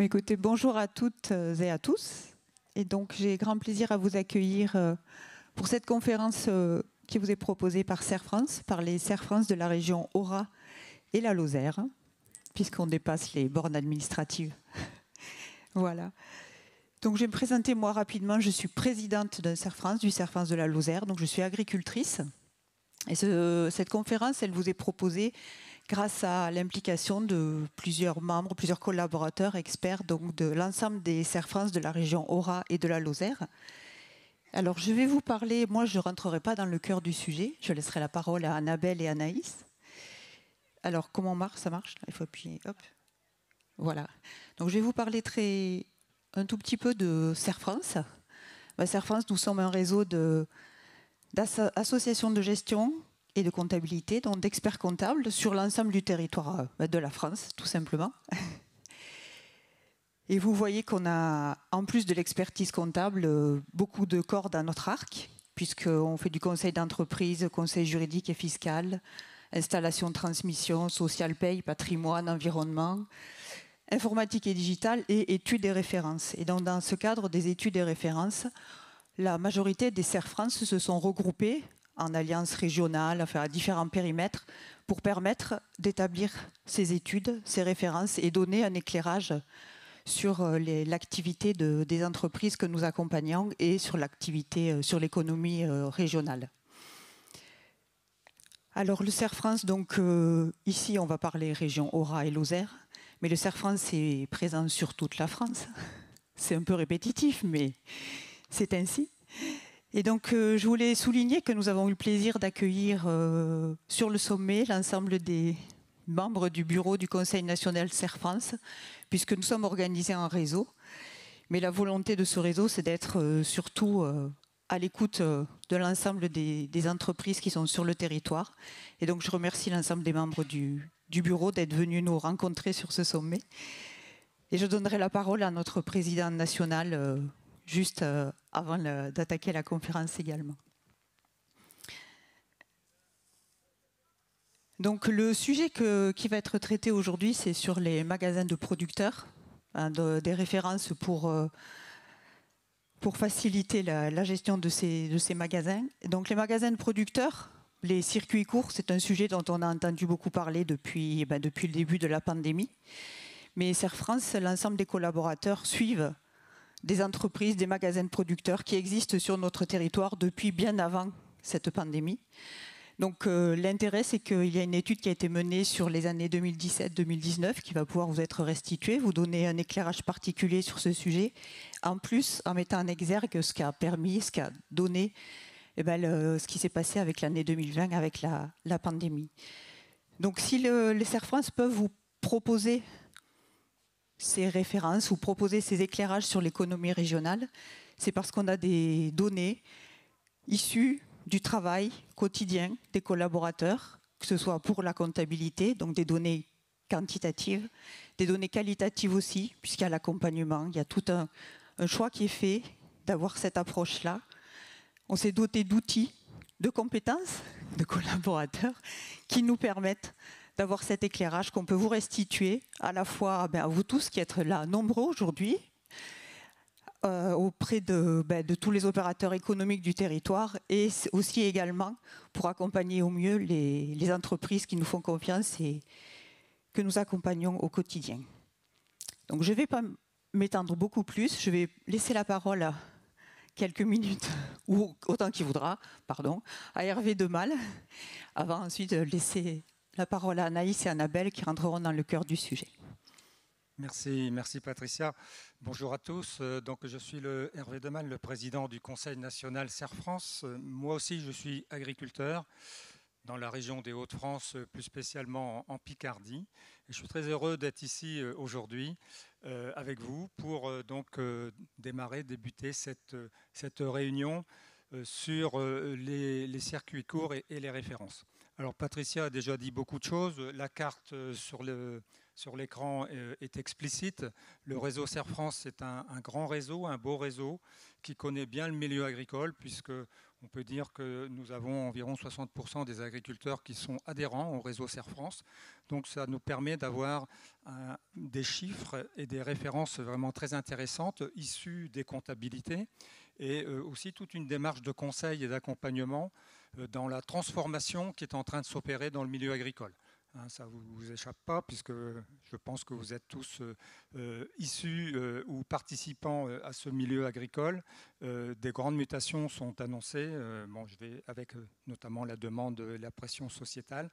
Écoutez, bonjour à toutes et à tous. Et donc, j'ai grand plaisir à vous accueillir pour cette conférence qui vous est proposée par Serre France, par les Serre France de la région Haut-Rhin et la Lozère, puisqu'on dépasse les bornes administratives. Voilà. Donc, je vais me présenter moi rapidement. Je suis présidente d'un Serre France, du Serre France de la Lozère. Donc, je suis agricultrice. Et cette conférence, elle vous est proposée grâce à l'implication de plusieurs membres, plusieurs collaborateurs, experts, donc de l'ensemble des Serre France de la région Haut-Rhin et de la Lozère. Alors, je vais vous parler, moi je ne rentrerai pas dans le cœur du sujet, je laisserai la parole à Annabelle et Anaïs. Alors, comment ça marche? Il faut appuyer, hop. Voilà. Donc, je vais vous parler un tout petit peu de Serre France. Serre France, nous sommes un réseau d'associations de gestion et de comptabilité, donc d'experts comptables sur l'ensemble du territoire de la France, tout simplement. Et vous voyez qu'on a, en plus de l'expertise comptable, beaucoup de cordes à notre arc, puisqu'on fait du conseil d'entreprise, conseil juridique et fiscal, installation, transmission, social paye, patrimoine, environnement, informatique et digitale et études et références. Et donc dans ce cadre des études et références, la majorité des Serre France se sont regroupés en alliances régionales, enfin à différents périmètres, pour permettre d'établir ces études, ces références et donner un éclairage sur l'activité des entreprises que nous accompagnons et sur l'activité, sur l'économie régionale. Alors le Serre France, donc ici on va parler région Haut-Rhin et Lozère, mais le Serre France est présent sur toute la France. C'est un peu répétitif, mais c'est ainsi. Et donc, je voulais souligner que nous avons eu le plaisir d'accueillir sur le sommet l'ensemble des membres du bureau du Conseil national Serre France, puisque nous sommes organisés en réseau. Mais la volonté de ce réseau, c'est d'être surtout à l'écoute de l'ensemble des entreprises qui sont sur le territoire. Et donc, je remercie l'ensemble des membres du bureau d'être venus nous rencontrer sur ce sommet. Et je donnerai la parole à notre président national juste avant d'attaquer la conférence également. Donc le sujet qui va être traité aujourd'hui, c'est sur les magasins de producteurs, des références pour faciliter la gestion de ces magasins. Donc les magasins de producteurs, les circuits courts, c'est un sujet dont on a entendu beaucoup parler depuis le début de la pandémie. Mais Serre France, l'ensemble des collaborateurs suivent des entreprises, des magasins de producteurs qui existent sur notre territoire depuis bien avant cette pandémie. Donc l'intérêt, c'est qu'il y a une étude qui a été menée sur les années 2017-2019 qui va pouvoir vous être restituée, vous donner un éclairage particulier sur ce sujet, en plus en mettant en exergue ce qui a permis, ce qui a donné ce qui s'est passé avec l'année 2020, avec la pandémie. Donc si les Serre France peuvent vous proposer ces références ou proposer ces éclairages sur l'économie régionale, c'est parce qu'on a des données issues du travail quotidien des collaborateurs, que ce soit pour la comptabilité, donc des données quantitatives, des données qualitatives aussi, puisqu'il y a l'accompagnement, il y a tout un choix qui est fait d'avoir cette approche-là. On s'est doté d'outils, de compétences, de collaborateurs qui nous permettent d'avoir cet éclairage qu'on peut vous restituer à la fois à vous tous qui êtes là nombreux aujourd'hui, auprès de tous les opérateurs économiques du territoire et aussi également pour accompagner au mieux les entreprises qui nous font confiance et que nous accompagnons au quotidien. Donc je ne vais pas m'étendre beaucoup plus, je vais laisser la parole à quelques minutes, ou autant qu'il voudra, pardon, à Hervé Demal, avant ensuite de laisser la parole à Anaïs et Annabelle qui rentreront dans le cœur du sujet. Merci Patricia. Bonjour à tous. Donc, je suis Hervé Demal, le président du Conseil national Serre France. Moi aussi, je suis agriculteur dans la région des Hauts-de-France, plus spécialement en Picardie. Et je suis très heureux d'être ici aujourd'hui avec vous pour débuter cette réunion sur les circuits courts et les références. Alors Patricia a déjà dit beaucoup de choses. La carte sur l'écran est explicite. Le réseau Serre France, c'est un grand réseau, un beau réseau qui connaît bien le milieu agricole puisque On peut dire que nous avons environ 60% des agriculteurs qui sont adhérents au réseau Serre France. Donc ça nous permet d'avoir des chiffres et des références vraiment très intéressantes issues des comptabilités et aussi toute une démarche de conseil et d'accompagnement dans la transformation qui est en train de s'opérer dans le milieu agricole. Ça ne vous échappe pas, puisque je pense que vous êtes tous issus ou participants à ce milieu agricole. Des grandes mutations sont annoncées, bon, avec notamment la demande et la pression sociétale.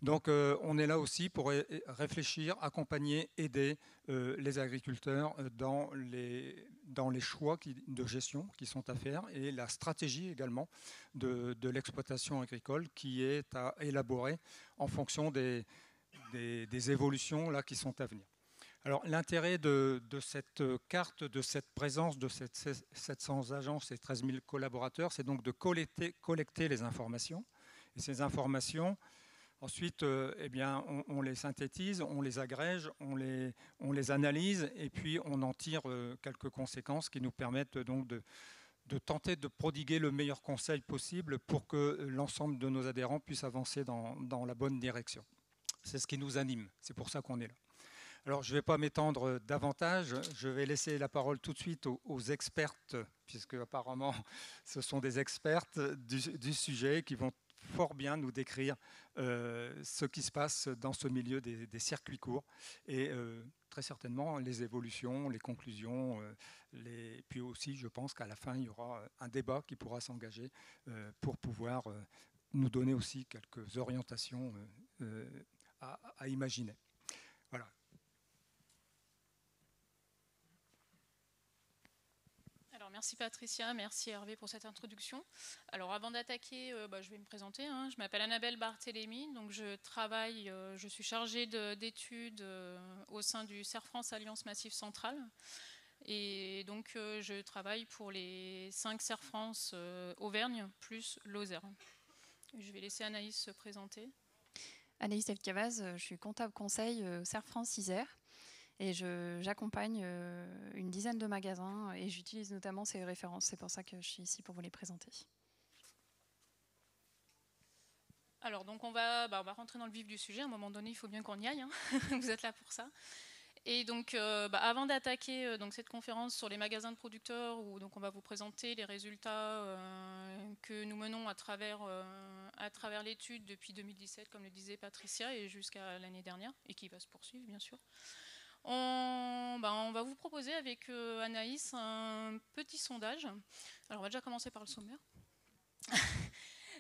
Donc on est là aussi pour réfléchir, accompagner, aider les agriculteurs dans les choix de gestion qui sont à faire et la stratégie également de l'exploitation agricole qui est à élaborer en fonction des évolutions là, qui sont à venir. Alors l'intérêt de cette carte, de cette présence de ces 700 agences et 13 000 collaborateurs, c'est donc de collecter les informations. Et ces informations, ensuite, eh bien, on les synthétise, on les agrège, on les analyse et puis on en tire quelques conséquences qui nous permettent donc de tenter de prodiguer le meilleur conseil possible pour que l'ensemble de nos adhérents puissent avancer dans la bonne direction. C'est ce qui nous anime, c'est pour ça qu'on est là. Alors, je ne vais pas m'étendre davantage, je vais laisser la parole tout de suite aux expertes, puisque apparemment ce sont des expertes du sujet qui vont fort bien nous décrire ce qui se passe dans ce milieu des circuits courts et très certainement les évolutions, les conclusions, puis aussi je pense qu'à la fin il y aura un débat qui pourra s'engager pour pouvoir nous donner aussi quelques orientations à imaginer. Voilà. Alors, merci Patricia, merci Hervé pour cette introduction. Alors avant d'attaquer, je vais me présenter. Je m'appelle Annabelle Barthélémy, donc je suis chargée d'études au sein du Serre France Alliance Massif Central. Et donc je travaille pour les 5 Serre France Auvergne plus Lozère. Je vais laisser Anaïs se présenter. Anaïs Elkavaz, je suis comptable conseil Serre France Isère. Et j'accompagne une dizaine de magasins et j'utilise notamment ces références. C'est pour ça que je suis ici pour vous les présenter. Alors, donc on va rentrer dans le vif du sujet. À un moment donné, il faut bien qu'on y aille. Vous êtes là pour ça. Et donc, avant d'attaquer cette conférence sur les magasins de producteurs, où donc on va vous présenter les résultats que nous menons à travers l'étude depuis 2017, comme le disait Patricia, et jusqu'à l'année dernière, et qui va se poursuivre, bien sûr. On va vous proposer avec Anaïs un petit sondage. Alors on va déjà commencer par le sommaire.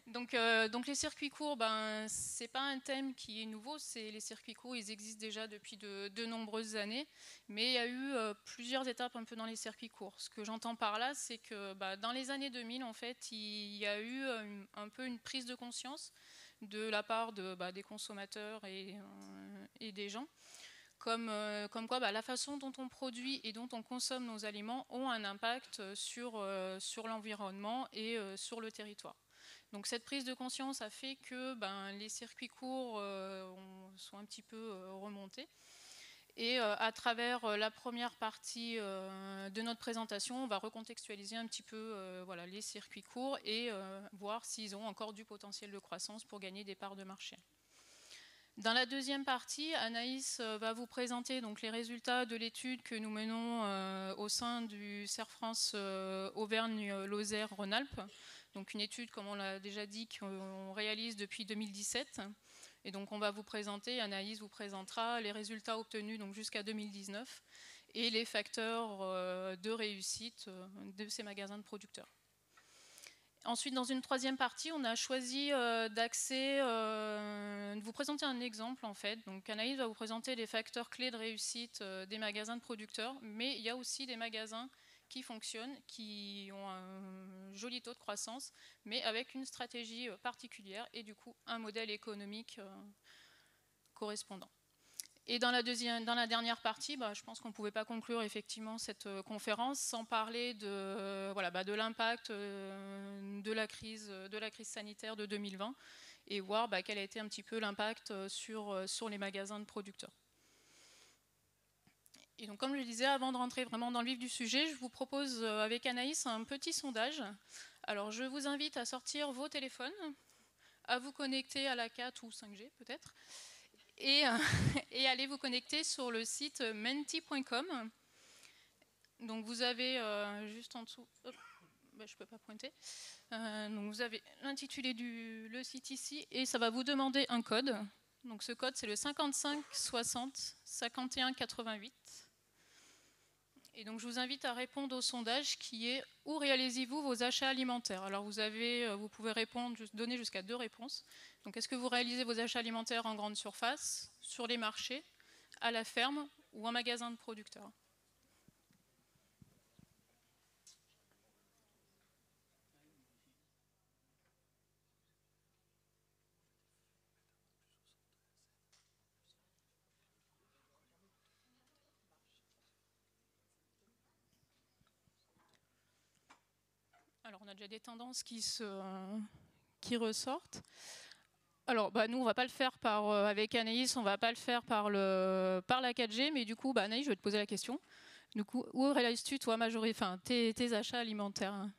donc les circuits courts, c'est pas un thème qui est nouveau. Les circuits courts, ils existent déjà depuis de nombreuses années, mais il y a eu plusieurs étapes un peu dans les circuits courts. Ce que j'entends par là, c'est que dans les années 2000, en fait, il y a eu un peu une prise de conscience de la part des consommateurs et des gens. Comme quoi la façon dont on produit et dont on consomme nos aliments ont un impact sur l'environnement et sur le territoire. Donc cette prise de conscience a fait que les circuits courts sont un petit peu remontés. Et à travers la première partie de notre présentation, on va recontextualiser un petit peu les circuits courts et voir s'ils ont encore du potentiel de croissance pour gagner des parts de marché. Dans la deuxième partie, Anaïs va vous présenter donc les résultats de l'étude que nous menons au sein du Serre France Auvergne-Lozère-Rhône-Alpes. Donc une étude, comme on l'a déjà dit, qu'on réalise depuis 2017. Et donc on va vous présenter, Anaïs vous présentera les résultats obtenus donc jusqu'à 2019 et les facteurs de réussite de ces magasins de producteurs. Ensuite, dans une troisième partie, on a choisi de vous présenter un exemple en fait. Donc Anaïs va vous présenter les facteurs clés de réussite des magasins de producteurs, mais il y a aussi des magasins qui fonctionnent, qui ont un joli taux de croissance, mais avec une stratégie particulière et du coup un modèle économique correspondant. Et dans la dernière partie, je pense qu'on ne pouvait pas conclure effectivement cette conférence sans parler de l'impact de la crise sanitaire de 2020 et voir quel a été un petit peu l'impact sur les magasins de producteurs. Et donc, comme je le disais, avant de rentrer vraiment dans le vif du sujet, je vous propose avec Anaïs un petit sondage. Alors je vous invite à sortir vos téléphones, à vous connecter à la 4 ou 5G peut-être, et allez vous connecter sur le site menti.com. Donc vous avez juste en dessous, hop, ben, je ne peux pas pointer, donc vous avez l'intitulé le site ici, et ça va vous demander un code. Donc ce code c'est le 55 60 51 88. Et donc je vous invite à répondre au sondage qui est « Où réalisez-vous vos achats alimentaires ?» Alors vous pouvez donner jusqu'à 2 réponses. Donc est-ce que vous réalisez vos achats alimentaires en grande surface, sur les marchés, à la ferme ou en magasin de producteurs? Alors, on a déjà des tendances qui ressortent. Alors, nous, on ne va pas le faire avec Anaïs, on ne va pas le faire par la 4G, mais du coup, Anaïs, je vais te poser la question. Du coup, où réalises-tu, toi, tes achats alimentaires?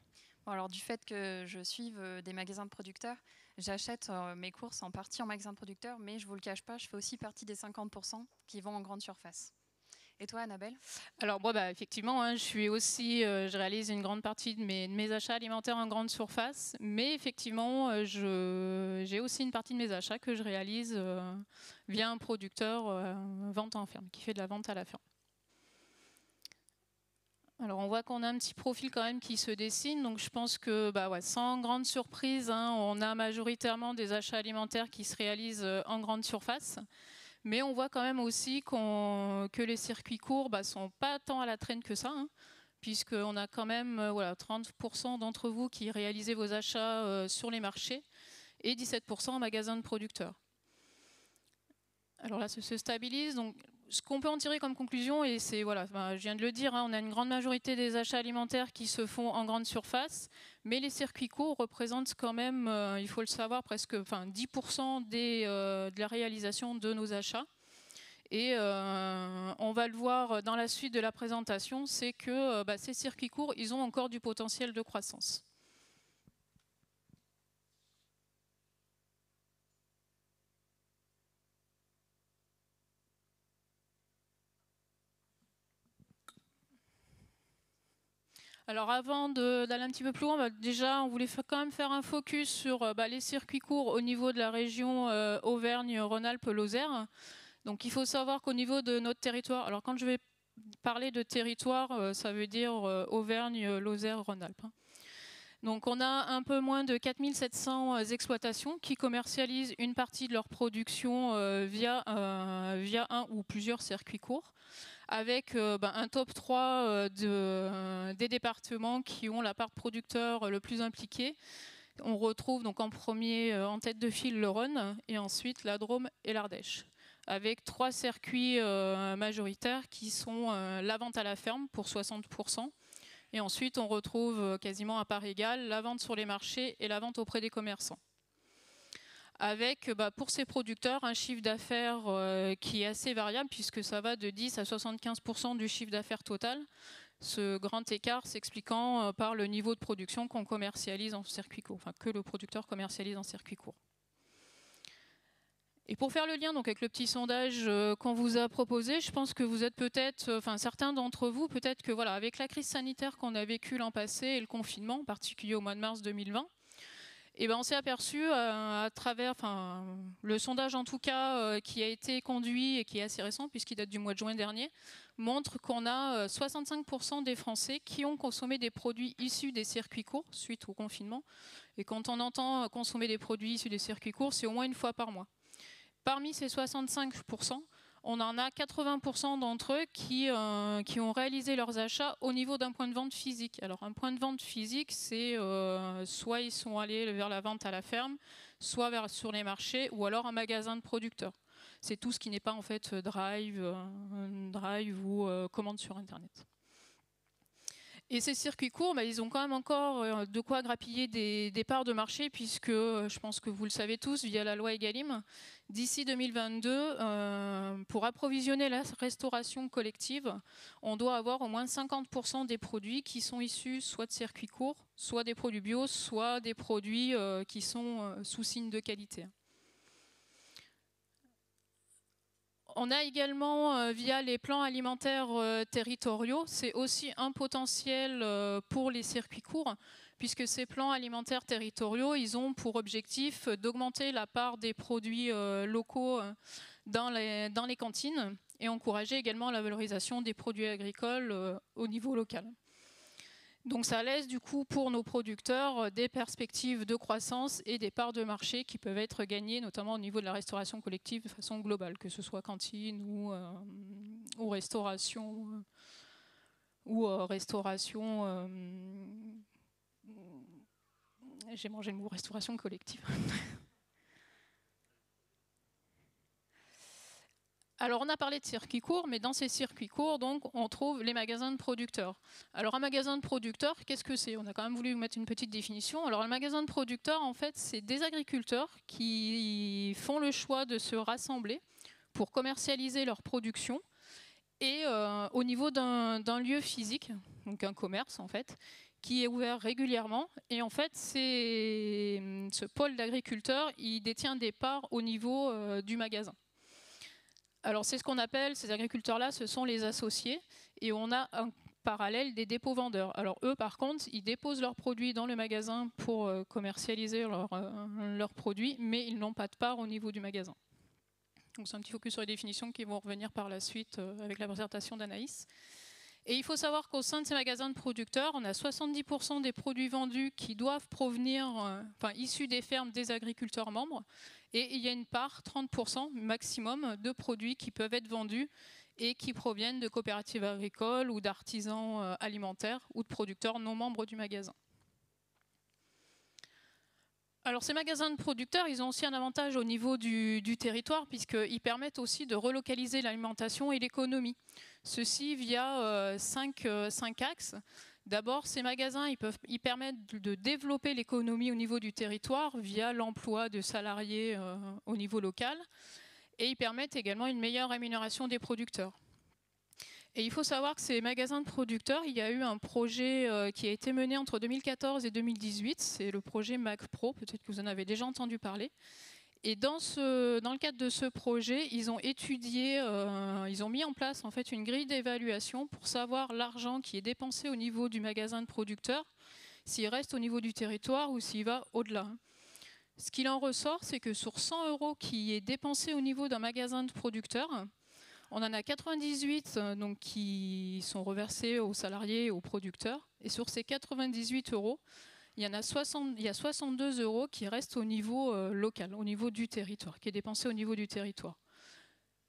Bon, alors, du fait que je suive des magasins de producteurs, j'achète mes courses en partie en magasin de producteurs, mais je ne vous le cache pas, je fais aussi partie des 50% qui vont en grande surface. Et toi, Annabelle? Alors moi, effectivement, je réalise une grande partie de mes achats alimentaires en grande surface, mais effectivement, j'ai aussi une partie de mes achats que je réalise via un producteur vente en ferme, qui fait de la vente à la ferme. Alors on voit qu'on a un petit profil quand même qui se dessine, donc je pense que sans grande surprise, on a majoritairement des achats alimentaires qui se réalisent en grande surface. Mais on voit quand même aussi que les circuits courts ne sont pas tant à la traîne que ça, puisqu'on a quand même 30% d'entre vous qui réalisez vos achats sur les marchés et 17% en magasin de producteurs. Alors là, ça se stabilise. Donc, ce qu'on peut en tirer comme conclusion, et c'est, je viens de le dire, on a une grande majorité des achats alimentaires qui se font en grande surface, mais les circuits courts représentent quand même, il faut le savoir, presque 10% de la réalisation de nos achats. Et on va le voir dans la suite de la présentation, c'est que ces circuits courts, ils ont encore du potentiel de croissance. Alors avant d'aller un petit peu plus loin, déjà on voulait quand même faire un focus sur les circuits courts au niveau de la région Auvergne-Rhône-Alpes-Lozère. Donc il faut savoir qu'au niveau de notre territoire, alors quand je vais parler de territoire, ça veut dire Auvergne-Lozère-Rhône-Alpes. Donc on a un peu moins de 4700 exploitations qui commercialisent une partie de leur production via un ou plusieurs circuits courts, avec un top 3 des départements qui ont la part producteur le plus impliquée. On retrouve donc en premier, en tête de file, le Rhône, et ensuite la Drôme et l'Ardèche, avec 3 circuits majoritaires qui sont la vente à la ferme pour 60%, et ensuite on retrouve quasiment à part égale la vente sur les marchés et la vente auprès des commerçants. Avec pour ces producteurs un chiffre d'affaires qui est assez variable, puisque ça va de 10 à 75% du chiffre d'affaires total. Ce grand écart s'expliquant par le niveau de production qu'on commercialise en circuit court, que le producteur commercialise en circuit court. Et pour faire le lien donc avec le petit sondage qu'on vous a proposé, je pense que vous êtes peut-être, certains d'entre vous, peut-être que avec la crise sanitaire qu'on a vécue l'an passé et le confinement, en particulier au mois de mars 2020, on s'est aperçu à travers le sondage en tout cas qui a été conduit et qui est assez récent puisqu'il date du mois de juin dernier, montre qu'on a 65% des Français qui ont consommé des produits issus des circuits courts suite au confinement. Et quand on entend consommer des produits issus des circuits courts, c'est au moins une fois par mois. Parmi ces 65%, on en a 80% d'entre eux qui ont réalisé leurs achats au niveau d'un point de vente physique. Alors un point de vente physique, c'est soit ils sont allés vers la vente à la ferme, soit sur les marchés, ou alors un magasin de producteurs. C'est tout ce qui n'est pas en fait drive ou commande sur Internet. Et ces circuits courts, ils ont quand même encore de quoi grappiller des parts de marché, puisque je pense que vous le savez tous, via la loi Egalim, d'ici 2022, pour approvisionner la restauration collective, on doit avoir au moins 50% des produits qui sont issus soit de circuits courts, soit des produits bio, soit des produits qui sont sous signe de qualité. On a également, via les plans alimentaires territoriaux, c'est aussi un potentiel pour les circuits courts, puisque ces plans alimentaires territoriaux, ils ont pour objectif d'augmenter la part des produits locaux dans les cantines et encourager également la valorisation des produits agricoles au niveau local. Donc ça laisse du coup pour nos producteurs des perspectives de croissance et des parts de marché qui peuvent être gagnées, notamment au niveau de la restauration collective de façon globale, que ce soit cantine ou restauration j'ai mangé le mot restauration collective. Alors on a parlé de circuits courts, mais dans ces circuits courts, donc, on trouve les magasins de producteurs. Alors un magasin de producteurs, qu'est-ce que c'est? On a quand même voulu mettre une petite définition. Alors un magasin de producteurs, en fait, c'est des agriculteurs qui font le choix de se rassembler pour commercialiser leur production et au niveau d'un lieu physique, donc un commerce en fait, qui est ouvert régulièrement. Et en fait, ce pôle d'agriculteurs, il détient des parts au niveau du magasin. Alors c'est ce qu'on appelle, ces agriculteurs-là, ce sont les associés, et on a en parallèle des dépôts vendeurs. Alors eux, par contre, ils déposent leurs produits dans le magasin pour commercialiser leurs produits, mais ils n'ont pas de part au niveau du magasin. Donc c'est un petit focus sur les définitions qui vont revenir par la suite avec la présentation d'Anaïs. Et il faut savoir qu'au sein de ces magasins de producteurs, on a 70% des produits vendus qui doivent provenir, issus des fermes des agriculteurs membres. Et il y a une part, 30% maximum, de produits qui peuvent être vendus et qui proviennent de coopératives agricoles ou d'artisans alimentaires ou de producteurs non membres du magasin. Alors ces magasins de producteurs, ils ont aussi un avantage au niveau du territoire puisqu'ils permettent aussi de relocaliser l'alimentation et l'économie. Ceci via 5 axes. D'abord, ces magasins, ils permettent de développer l'économie au niveau du territoire via l'emploi de salariés au niveau local. Et ils permettent également une meilleure rémunération des producteurs. Et il faut savoir que ces magasins de producteurs, il y a eu un projet qui a été mené entre 2014 et 2018. C'est le projet MacPro, peut-être que vous en avez déjà entendu parler. Et dans le cadre de ce projet, ils ont étudié, ils ont mis en place en fait une grille d'évaluation pour savoir l'argent qui est dépensé au niveau du magasin de producteur, s'il reste au niveau du territoire ou s'il va au-delà. Ce qu'il en ressort, c'est que sur 100 € qui est dépensé au niveau d'un magasin de producteur, on en a 98 donc, qui sont reversés aux salariés et aux producteurs. Et sur ces 98 €, il y a 62 € qui restent au niveau local, au niveau du territoire, qui est dépensé au niveau du territoire.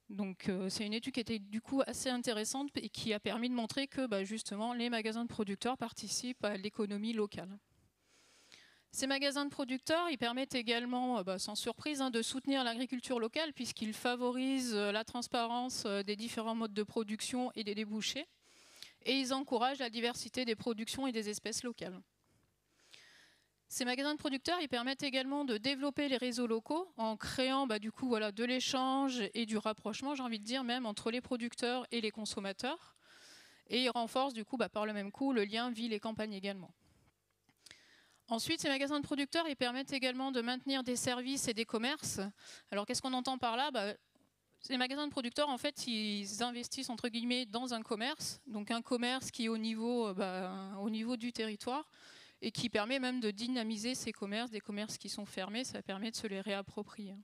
Donc c'est une étude qui était du coup assez intéressante et qui a permis de montrer que justement les magasins de producteurs participent à l'économie locale. Ces magasins de producteurs, ils permettent également, sans surprise, de soutenir l'agriculture locale puisqu'ils favorisent la transparence des différents modes de production et des débouchés. Et ils encouragent la diversité des productions et des espèces locales. Ces magasins de producteurs, ils permettent également de développer les réseaux locaux en créant de l'échange et du rapprochement, j'ai envie de dire, même entre les producteurs et les consommateurs. Et ils renforcent du coup, par le même coup, le lien ville et campagne également. Ensuite, ces magasins de producteurs, ils permettent également de maintenir des services et des commerces. Alors, qu'est-ce qu'on entend par là? Ces magasins de producteurs, en fait, ils investissent entre guillemets dans un commerce, donc un commerce qui est au niveau du territoire et qui permet même de dynamiser ces commerces, des commerces qui sont fermés, ça permet de se les réapproprier.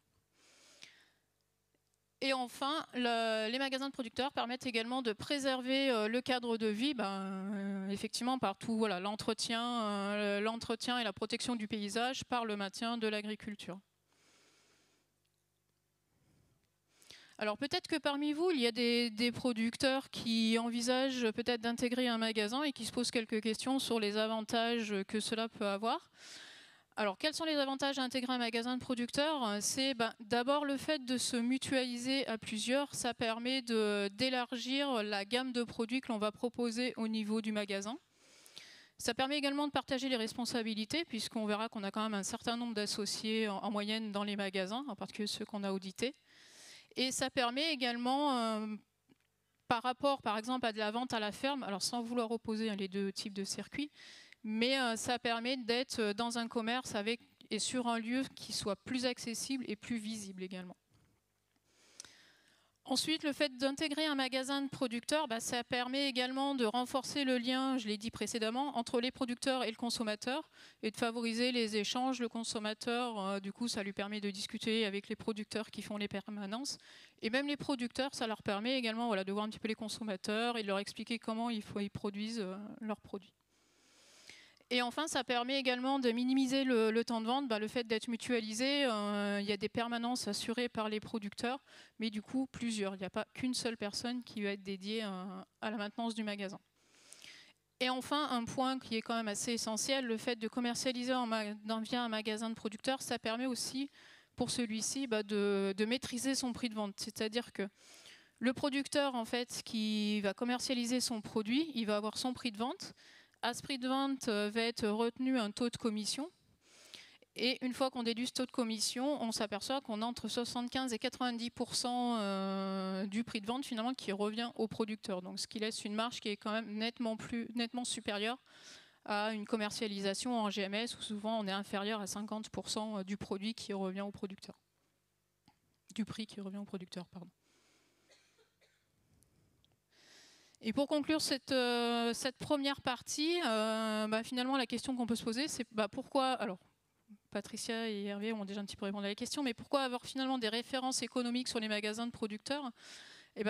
Et enfin, les magasins de producteurs permettent également de préserver le cadre de vie, effectivement par tout l'entretien et la protection du paysage par le maintien de l'agriculture. Alors peut-être que parmi vous, il y a des producteurs qui envisagent peut-être d'intégrer un magasin et qui se posent quelques questions sur les avantages que cela peut avoir. Alors, quels sont les avantages à intégrer un magasin de producteurs? C'est d'abord le fait de se mutualiser à plusieurs. Ça permet d'élargir la gamme de produits que l'on va proposer au niveau du magasin. Ça permet également de partager les responsabilités, puisqu'on verra qu'on a quand même un certain nombre d'associés en moyenne dans les magasins, en particulier ceux qu'on a audités. Et ça permet également, par rapport par exemple à de la vente à la ferme, alors sans vouloir opposer les deux types de circuits, mais ça permet d'être dans un commerce et sur un lieu qui soit plus accessible et plus visible également. Ensuite, le fait d'intégrer un magasin de producteurs, ça permet également de renforcer le lien, je l'ai dit précédemment, entre les producteurs et le consommateur et de favoriser les échanges. Le consommateur, du coup, ça lui permet de discuter avec les producteurs qui font les permanences. Et même les producteurs, ça leur permet également de voir un petit peu les consommateurs et de leur expliquer comment ils produisent leurs produits. Et enfin, ça permet également de minimiser le temps de vente. Le fait d'être mutualisé, il y a des permanences assurées par les producteurs, mais du coup, plusieurs. Il n'y a pas qu'une seule personne qui va être dédiée à la maintenance du magasin. Et enfin, un point qui est quand même assez essentiel, le fait de commercialiser via un magasin de producteurs, ça permet aussi, pour celui-ci, de maîtriser son prix de vente. C'est-à-dire que le producteur, en fait, qui va commercialiser son produit, il va avoir son prix de vente. À ce prix de vente va être retenu un taux de commission. Et une fois qu'on déduit ce taux de commission, on s'aperçoit qu'on a entre 75 et 90% du prix de vente finalement qui revient au producteur. Donc ce qui laisse une marge qui est quand même nettement supérieure à une commercialisation en GMS où souvent on est inférieur à 50% du produit qui revient au producteur. Du prix qui revient au producteur, pardon. Et pour conclure cette première partie, finalement la question qu'on peut se poser, c'est pourquoi, alors Patricia et Hervé ont déjà un petit peu répondu à la question, mais pourquoi avoir finalement des références économiques sur les magasins de producteurs ?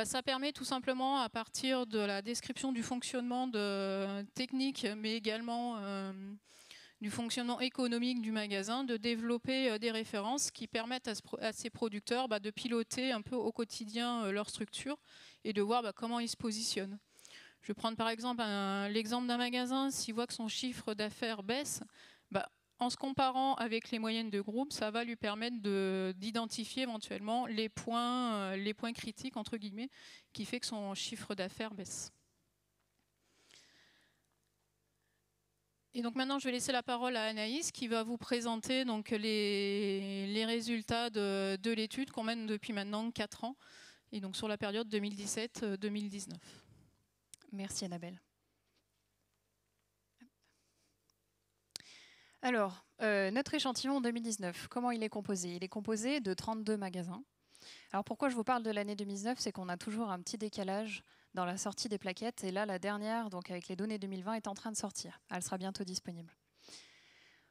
Ça permet tout simplement, à partir de la description du fonctionnement technique, mais également du fonctionnement économique du magasin, de développer des références qui permettent à ces producteurs de piloter un peu au quotidien leur structure et de voir comment ils se positionnent. Je vais prendre par exemple l'exemple d'un magasin, s'il voit que son chiffre d'affaires baisse, en se comparant avec les moyennes de groupe, ça va lui permettre d'identifier éventuellement les points critiques, entre guillemets, qui fait que son chiffre d'affaires baisse. Et donc maintenant, je vais laisser la parole à Anaïs qui va vous présenter donc les résultats de l'étude qu'on mène depuis maintenant 4 ans, et donc sur la période 2017-2019. Merci Annabelle. Alors, notre échantillon en 2019, comment il est composé ? Il est composé de 32 magasins. Alors pourquoi je vous parle de l'année 2019 ? C'est qu'on a toujours un petit décalage dans la sortie des plaquettes. Et là, la dernière, donc avec les données 2020, est en train de sortir. Elle sera bientôt disponible.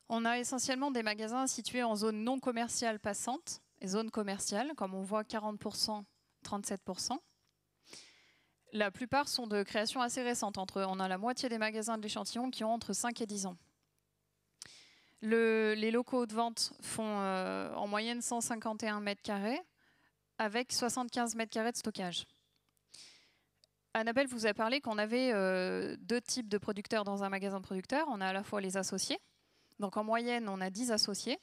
On a essentiellement des magasins situés en zone non commerciale passante et zone commerciale, comme on voit 40%, 37%. La plupart sont de création assez récente. On a la moitié des magasins de l'échantillon qui ont entre 5 et 10 ans. Les locaux de vente font en moyenne 151 mètres carrés avec 75 mètres carrés de stockage. Annabelle vous a parlé qu'on avait 2 types de producteurs dans un magasin de producteurs. On a à la fois les associés. Donc en moyenne, on a 10 associés.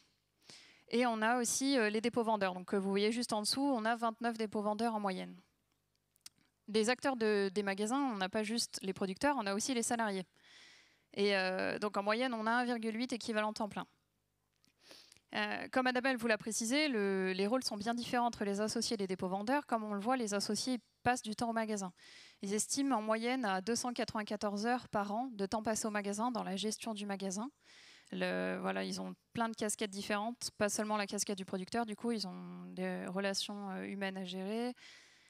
Et on a aussi les dépôts-vendeurs. Donc vous voyez juste en dessous, on a 29 dépôts-vendeurs en moyenne. Les acteurs des magasins, on n'a pas juste les producteurs, on a aussi les salariés. Et donc en moyenne, on a 1,8 équivalent temps plein. Comme Annabelle vous l'a précisé, les rôles sont bien différents entre les associés et les dépôts-vendeurs. Comme on le voit, les associés passent du temps au magasin. Ils estiment en moyenne à 294 heures par an de temps passé au magasin dans la gestion du magasin. Voilà, ils ont plein de casquettes différentes, pas seulement la casquette du producteur. Du coup, ils ont des relations humaines à gérer,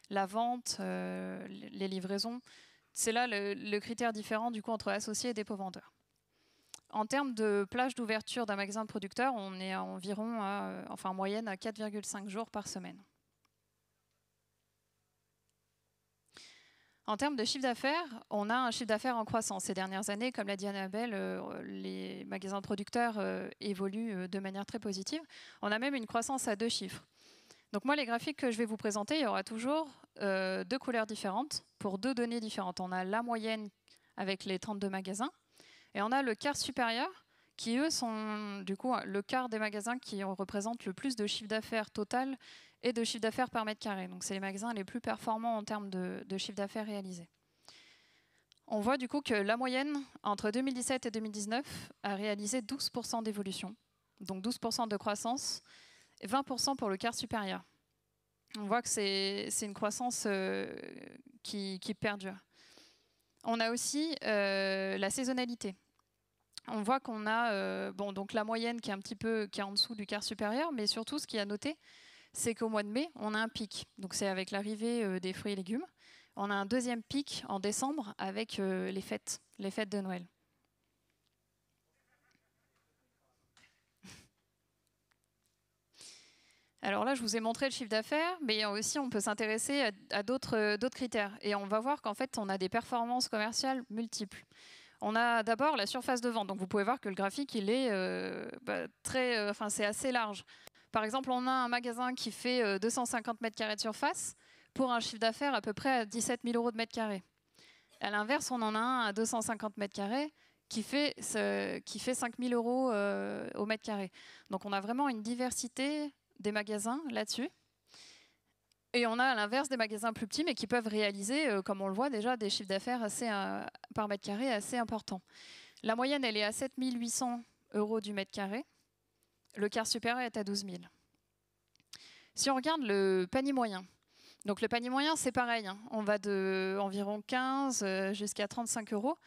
la vente, les livraisons. C'est là le critère différent du coup, entre associés et dépôts-vendeurs. En termes de plage d'ouverture d'un magasin de producteur, on est environ en moyenne à 4,5 jours par semaine. En termes de chiffre d'affaires, on a un chiffre d'affaires en croissance. Ces dernières années, comme l'a dit Annabelle, les magasins de producteurs évoluent de manière très positive. On a même une croissance à 2 chiffres. Donc moi, les graphiques que je vais vous présenter, il y aura toujours 2 couleurs différentes pour 2 données différentes. On a la moyenne avec les 32 magasins et on a le quart supérieur qui, eux, sont du coup le quart des magasins qui représentent le plus de chiffre d'affaires total et de chiffre d'affaires par mètre carré. Donc c'est les magasins les plus performants en termes de chiffre d'affaires réalisé. On voit du coup que la moyenne, entre 2017 et 2019, a réalisé 12% d'évolution, donc 12% de croissance, et 20% pour le quart supérieur. On voit que c'est une croissance qui perdure. On a aussi la saisonnalité. On voit qu'on a donc la moyenne qui est en dessous du quart supérieur, mais surtout ce qui est à noter, c'est qu'au mois de mai, on a un pic. Donc c'est avec l'arrivée des fruits et légumes. On a un deuxième pic en décembre avec les fêtes de Noël. Alors là, je vous ai montré le chiffre d'affaires, mais aussi on peut s'intéresser à d'autres critères. Et on va voir qu'en fait, on a des performances commerciales multiples. On a d'abord la surface de vente. Donc vous pouvez voir que le graphique, il est c'est assez large. Par exemple, on a un magasin qui fait 250 m² de surface pour un chiffre d'affaires à peu près à 17 000 € de mètre carré. À l'inverse, on en a un à 250 m² qui fait 5 000 € au mètre carré. Donc on a vraiment une diversité des magasins là-dessus. Et on a à l'inverse des magasins plus petits, mais qui peuvent réaliser, comme on le voit déjà, des chiffres d'affaires par mètre carré assez importants. La moyenne, elle est à 7 800 € du mètre carré. Le quart supérieur est à 12 000. Si on regarde le panier moyen, donc le panier moyen, c'est pareil, hein. On va de environ 15 jusqu'à 35 €.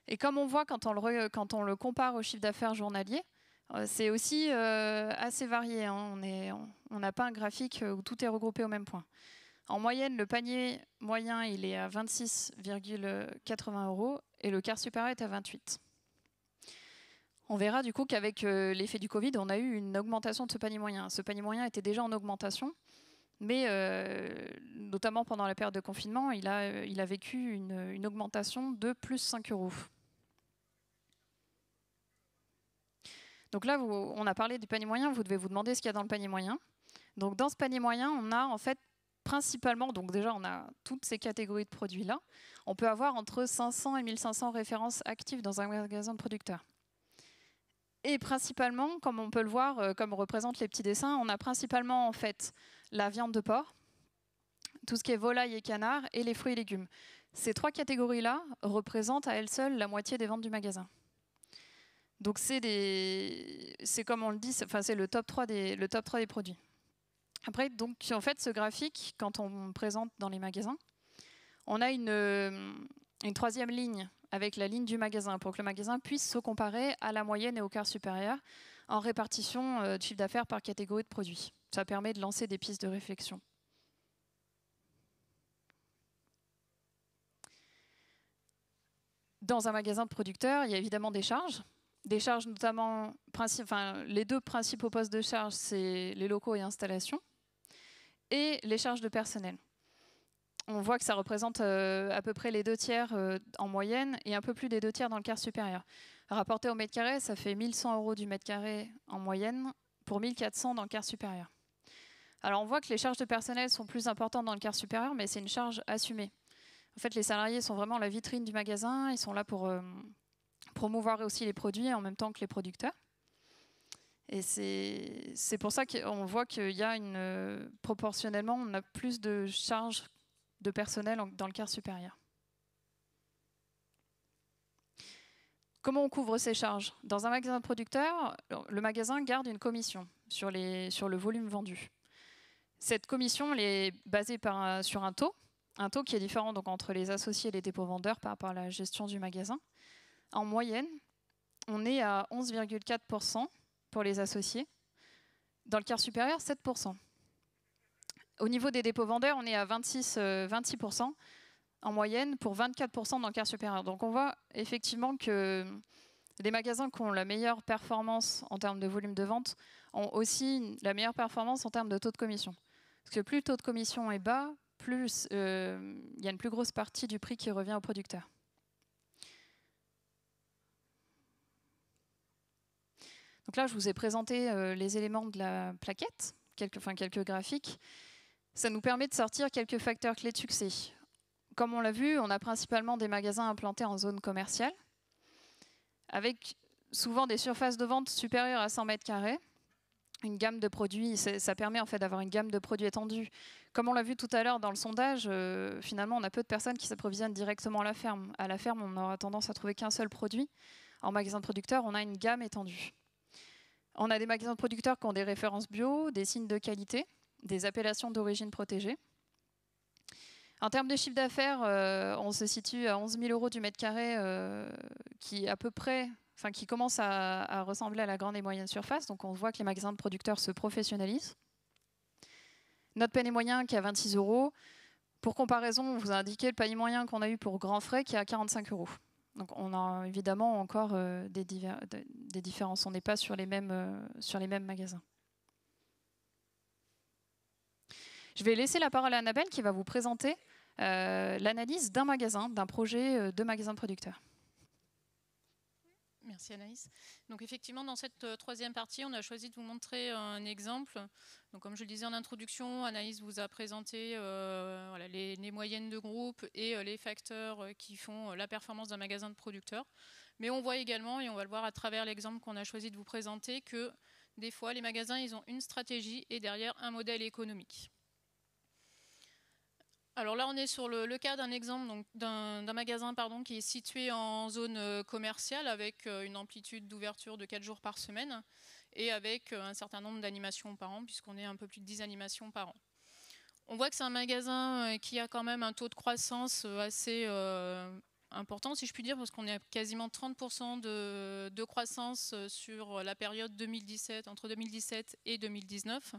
Et comme on voit quand on le compare au chiffre d'affaires journalier, c'est aussi assez varié, hein. On n'a pas un graphique où tout est regroupé au même point. En moyenne, le panier moyen, il est à 26,80 € et le quart supérieur est à 28. On verra du coup qu'avec l'effet du Covid, on a eu une augmentation de ce panier moyen. Ce panier moyen était déjà en augmentation, mais notamment pendant la période de confinement, il a vécu une augmentation de plus 5 €. Donc là, on a parlé du panier moyen, vous devez vous demander ce qu'il y a dans le panier moyen. Donc dans ce panier moyen, on a en fait principalement, donc déjà on a toutes ces catégories de produits-là. On peut avoir entre 500 et 1500 références actives dans un magasin de producteurs. Et principalement, comme on peut le voir, comme représentent les petits dessins, on a principalement en fait la viande de porc, tout ce qui est volaille et canard, et les fruits et légumes. Ces trois catégories-là représentent à elles seules la moitié des ventes du magasin. Donc c'est comme on le dit, c'est le top 3 des produits. Après, donc en fait, ce graphique, quand on présente dans les magasins, on a une troisième ligne avec la ligne du magasin pour que le magasin puisse se comparer à la moyenne et au quart supérieur en répartition de chiffre d'affaires par catégorie de produits. Ça permet de lancer des pistes de réflexion. Dans un magasin de producteur, il y a évidemment des charges. Des charges notamment, les deux principaux postes de charge, c'est les locaux et installations, et les charges de personnel. On voit que ça représente à peu près les 2/3 en moyenne et un peu plus des 2/3 dans le quart supérieur. Rapporté au mètre carré, ça fait 1100 € du mètre carré en moyenne pour 1400 dans le quart supérieur. Alors on voit que les charges de personnel sont plus importantes dans le quart supérieur, mais c'est une charge assumée. En fait, les salariés sont vraiment la vitrine du magasin, ils sont là pour promouvoir aussi les produits en même temps que les producteurs. Et c'est pour ça qu'on voit qu'il y a proportionnellement, on a plus de charges de personnel dans le quart supérieur. Comment on couvre ces charges? Dans un magasin de producteur, le magasin garde une commission sur le volume vendu. Cette commission elle est basée sur un taux qui est différent donc, entre les associés et les dépôts-vendeurs par rapport à la gestion du magasin. En moyenne, on est à 11,4% pour les associés. Dans le quart supérieur, 7%. Au niveau des dépôts-vendeurs, on est à 26% en moyenne pour 24% dans le quart supérieur. Donc on voit effectivement que les magasins qui ont la meilleure performance en termes de volume de vente ont aussi la meilleure performance en termes de taux de commission. Parce que plus le taux de commission est bas, plus il y a une plus grosse partie du prix qui revient au producteur. Donc là, je vous ai présenté les éléments de la plaquette, quelques graphiques. Ça nous permet de sortir quelques facteurs clés de succès. Comme on l'a vu, on a principalement des magasins implantés en zone commerciale, avec souvent des surfaces de vente supérieures à 100 m², une gamme de produits, ça permet en fait d'avoir une gamme de produits étendue. Comme on l'a vu tout à l'heure dans le sondage, finalement on a peu de personnes qui s'approvisionnent directement à la ferme. À la ferme, on aura tendance à trouver qu'un seul produit. En magasin de producteurs, on a une gamme étendue. On a des magasins de producteurs qui ont des références bio, des signes de qualité, des appellations d'origine protégée. En termes de chiffre d'affaires, on se situe à 11 000 € du mètre carré, qui à peu près, qui commence à ressembler à la grande et moyenne surface. Donc on voit que les magasins de producteurs se professionnalisent. Notre panier moyen qui est à 26 €. Pour comparaison, on vous a indiqué le panier moyen qu'on a eu pour Grand Frais qui est à 45 €. Donc on a évidemment encore des différences. On n'est pas sur les mêmes magasins. Je vais laisser la parole à Annabelle qui va vous présenter l'analyse d'un magasin, d'un projet de magasin de producteurs. Merci Anaïs. Donc effectivement, dans cette troisième partie, on a choisi de vous montrer un exemple. Donc, comme je le disais en introduction, Anaïs vous a présenté voilà, les moyennes de groupe et les facteurs qui font la performance d'un magasin de producteurs. Mais on voit également, et on va le voir à travers l'exemple qu'on a choisi de vous présenter, que des fois, les magasins, ils ont une stratégie et derrière un modèle économique. Alors là, on est sur le cas d'un exemple d'un magasin qui est situé en zone commerciale avec une amplitude d'ouverture de 4 jours par semaine et avec un certain nombre d'animations par an, puisqu'on est un peu plus de 10 animations par an. On voit que c'est un magasin qui a quand même un taux de croissance assez important, si je puis dire, parce qu'on est à quasiment 30% de croissance sur la période 2017, entre 2017 et 2019.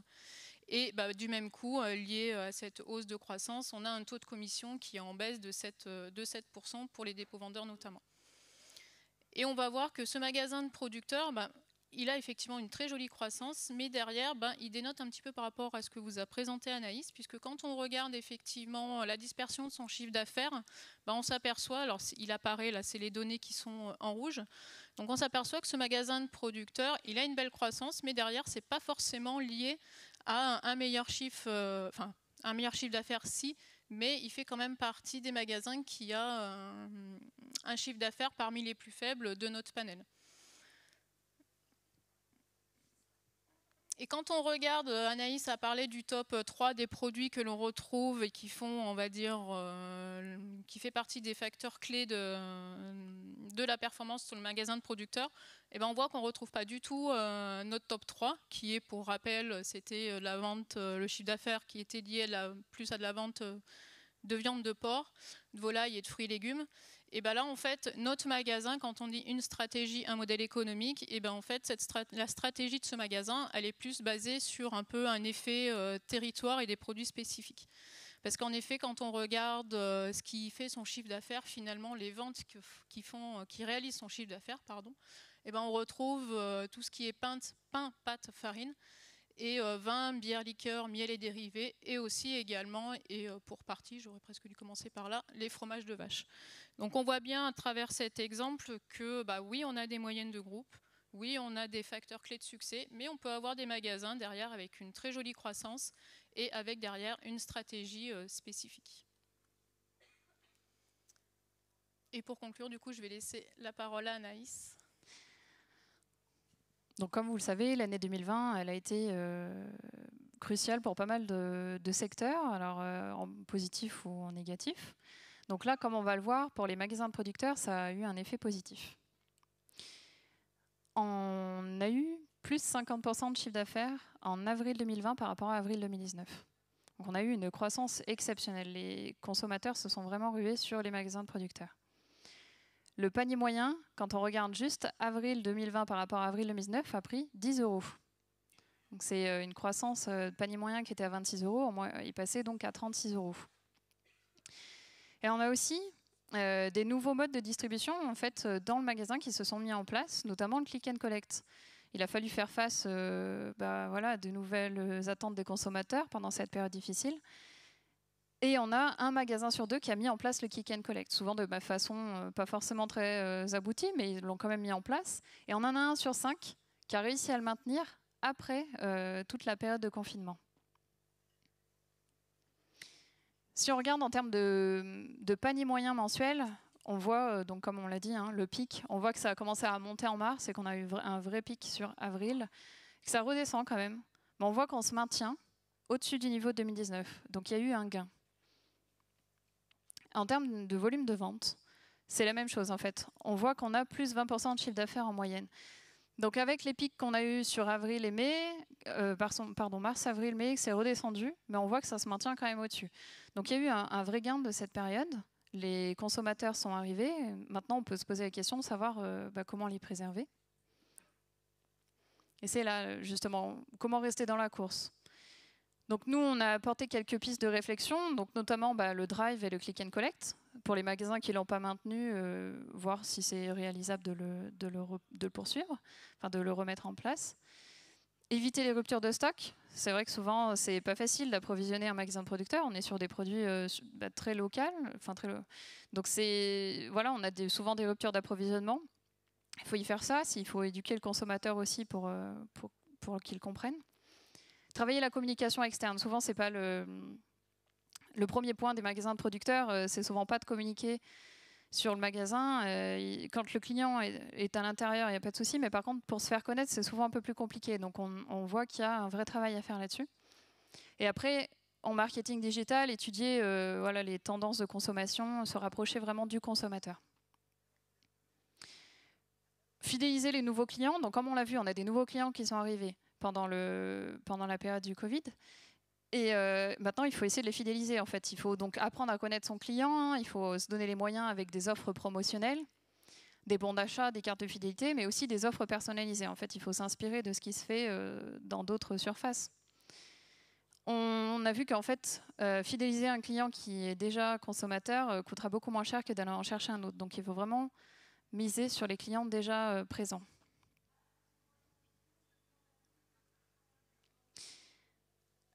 Et du même coup, lié à cette hausse de croissance, on a un taux de commission qui est en baisse de 7% pour les dépôts-vendeurs notamment. Et on va voir que ce magasin de producteurs, il a effectivement une très jolie croissance, mais derrière, il dénote un petit peu par rapport à ce que vous a présenté Anaïs, puisque quand on regarde effectivement la dispersion de son chiffre d'affaires, on s'aperçoit, alors il apparaît là, c'est les données qui sont en rouge, donc on s'aperçoit que ce magasin de producteurs, il a une belle croissance, mais derrière, c'est pas forcément lié à un meilleur chiffre, un meilleur chiffre d'affaires si, mais il fait quand même partie des magasins qui a un chiffre d'affaires parmi les plus faibles de notre panel. Et quand on regarde, Anaïs a parlé du top 3 des produits que l'on retrouve et qui font, on va dire, qui fait partie des facteurs clés de la performance sur le magasin de producteurs. Et on voit qu'on ne retrouve pas du tout notre top 3, qui est, pour rappel, c'était la vente, le chiffre d'affaires qui était lié plus à de la vente de viande de porc, de volaille et de fruits et légumes. Et là, en fait, notre magasin, quand on dit une stratégie, un modèle économique, et en fait, la stratégie de ce magasin, elle est plus basée sur un peu un effet territoire et des produits spécifiques. Parce qu'en effet, quand on regarde ce qui fait son chiffre d'affaires, finalement, les ventes qui réalisent son chiffre d'affaires, on retrouve tout ce qui est pain, pâte, farine, et vin, bière, liqueur, miel et dérivés, et aussi également, et pour partie, j'aurais presque dû commencer par là, les fromages de vache. Donc on voit bien à travers cet exemple que oui, on a des moyennes de groupe, oui, on a des facteurs clés de succès, mais on peut avoir des magasins derrière avec une très jolie croissance et avec derrière une stratégie spécifique. Et pour conclure, du coup, je vais laisser la parole à Anaïs. Donc, comme vous le savez, l'année 2020, elle a été cruciale pour pas mal de secteurs, alors en positif ou en négatif. Donc là, comme on va le voir, pour les magasins de producteurs, ça a eu un effet positif. On a eu plus 50% de chiffre d'affaires en avril 2020 par rapport à avril 2019. Donc on a eu une croissance exceptionnelle. Les consommateurs se sont vraiment rués sur les magasins de producteurs. Le panier moyen, quand on regarde juste avril 2020 par rapport à avril 2019, a pris 10 €. Donc c'est une croissance de panier moyen qui était à 26 €, il passait donc à 36 €. Et on a aussi des nouveaux modes de distribution en fait, dans le magasin qui se sont mis en place, notamment le click and collect. Il a fallu faire face à de nouvelles attentes des consommateurs pendant cette période difficile. Et on a un magasin sur deux qui a mis en place le click and collect, souvent de façon pas forcément très aboutie, mais ils l'ont quand même mis en place. Et on en a un sur 5 qui a réussi à le maintenir après toute la période de confinement. Si on regarde en termes de panier moyen mensuel, on voit, donc comme on l'a dit, le pic. On voit que ça a commencé à monter en mars et qu'on a eu un vrai pic sur avril, que ça redescend quand même. Mais on voit qu'on se maintient au-dessus du niveau de 2019. Donc il y a eu un gain. En termes de volume de vente, c'est la même chose en fait. On voit qu'on a plus 20% de chiffre d'affaires en moyenne. Donc avec les pics qu'on a eu sur avril et mai, mars, avril, mai, c'est redescendu, mais on voit que ça se maintient quand même au-dessus. Donc il y a eu un vrai gain de cette période. Les consommateurs sont arrivés. Maintenant, on peut se poser la question de savoir comment les préserver. Et c'est là, justement, comment rester dans la course. Donc nous, on a apporté quelques pistes de réflexion, donc notamment le drive et le click and collect. Pour les magasins qui ne l'ont pas maintenu, voir si c'est réalisable de le poursuivre, enfin de le remettre en place. Éviter les ruptures de stock. C'est vrai que souvent, c'est pas facile d'approvisionner un magasin de producteur. On est sur des produits très locaux. Donc voilà, on a souvent des ruptures d'approvisionnement. Il faut y faire ça. Il faut éduquer le consommateur aussi pour qu'il comprenne. Travailler la communication externe. Souvent, c'est pas le premier point des magasins de producteurs. C'est souvent pas de communiquer sur le magasin. Quand le client est à l'intérieur, il n'y a pas de souci. Mais par contre, pour se faire connaître, c'est souvent un peu plus compliqué. Donc, on voit qu'il y a un vrai travail à faire là-dessus. Et après, en marketing digital, étudier les tendances de consommation, se rapprocher vraiment du consommateur. Fidéliser les nouveaux clients. Donc, comme on l'a vu, on a des nouveaux clients qui sont arrivés pendant la période du Covid. Et maintenant, il faut essayer de les fidéliser. En fait, il faut donc apprendre à connaître son client. Il faut se donner les moyens avec des offres promotionnelles, des bons d'achat, des cartes de fidélité, mais aussi des offres personnalisées. En fait, il faut s'inspirer de ce qui se fait dans d'autres surfaces. On a vu qu'en fait, fidéliser un client qui est déjà consommateur coûtera beaucoup moins cher que d'aller en chercher un autre. Donc, il faut vraiment miser sur les clients déjà présents.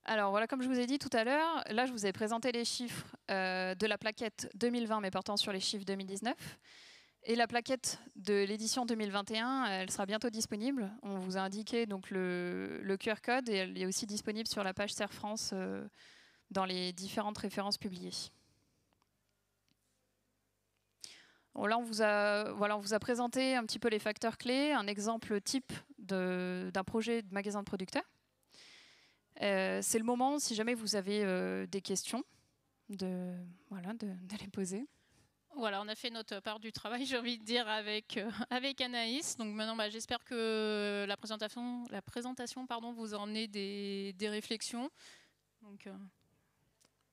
Alors voilà, comme je vous ai dit tout à l'heure, là je vous ai présenté les chiffres de la plaquette 2020 mais portant sur les chiffres 2019. Et la plaquette de l'édition 2021, elle sera bientôt disponible. On vous a indiqué donc le QR code et elle est aussi disponible sur la page Serre France dans les différentes références publiées. Bon, là on vous a présenté un petit peu les facteurs clés, un exemple type d'un projet de magasin de producteur. C'est le moment, si jamais vous avez des questions, de les poser. Voilà, on a fait notre part du travail, j'ai envie de dire, avec Anaïs. Donc maintenant, j'espère que la présentation vous en est des réflexions. Donc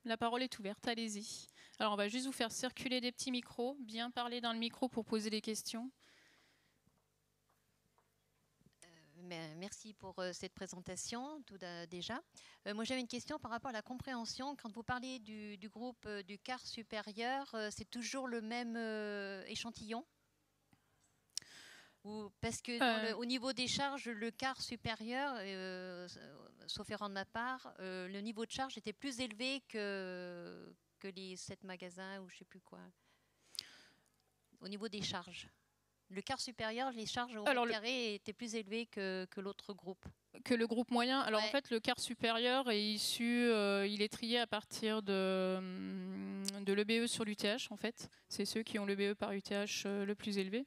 la parole est ouverte, allez-y. Alors on va juste vous faire circuler des petits micros, bien parler dans le micro pour poser des questions. Merci pour cette présentation, déjà. Moi, j'avais une question par rapport à la compréhension. Quand vous parlez du groupe du quart supérieur, c'est toujours le même échantillon? Parce que au niveau des charges, le quart supérieur, sauf erreur de ma part, le niveau de charge était plus élevé que les 7 magasins ou je ne sais plus quoi. Au niveau des charges. Le quart supérieur, les charges au mètre carré étaient plus élevées que l'autre groupe. Que le groupe moyen. Alors en fait, le quart supérieur est issu, il est trié à partir de l'EBE sur l'UTH en fait. C'est ceux qui ont l'EBE par UTH le plus élevé.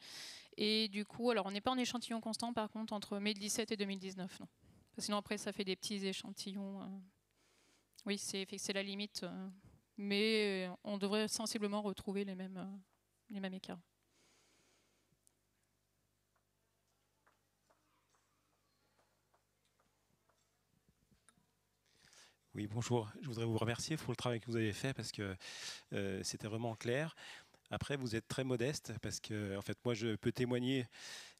Et du coup, alors on n'est pas en échantillon constant par contre entre mai 2017 et 2019, non. Parce que sinon après ça fait des petits échantillons. Oui, c'est la limite. Mais on devrait sensiblement retrouver les mêmes écarts. Oui, bonjour. Je voudrais vous remercier pour le travail que vous avez fait parce que c'était vraiment clair. Après, vous êtes très modeste parce que, en fait, moi, je peux témoigner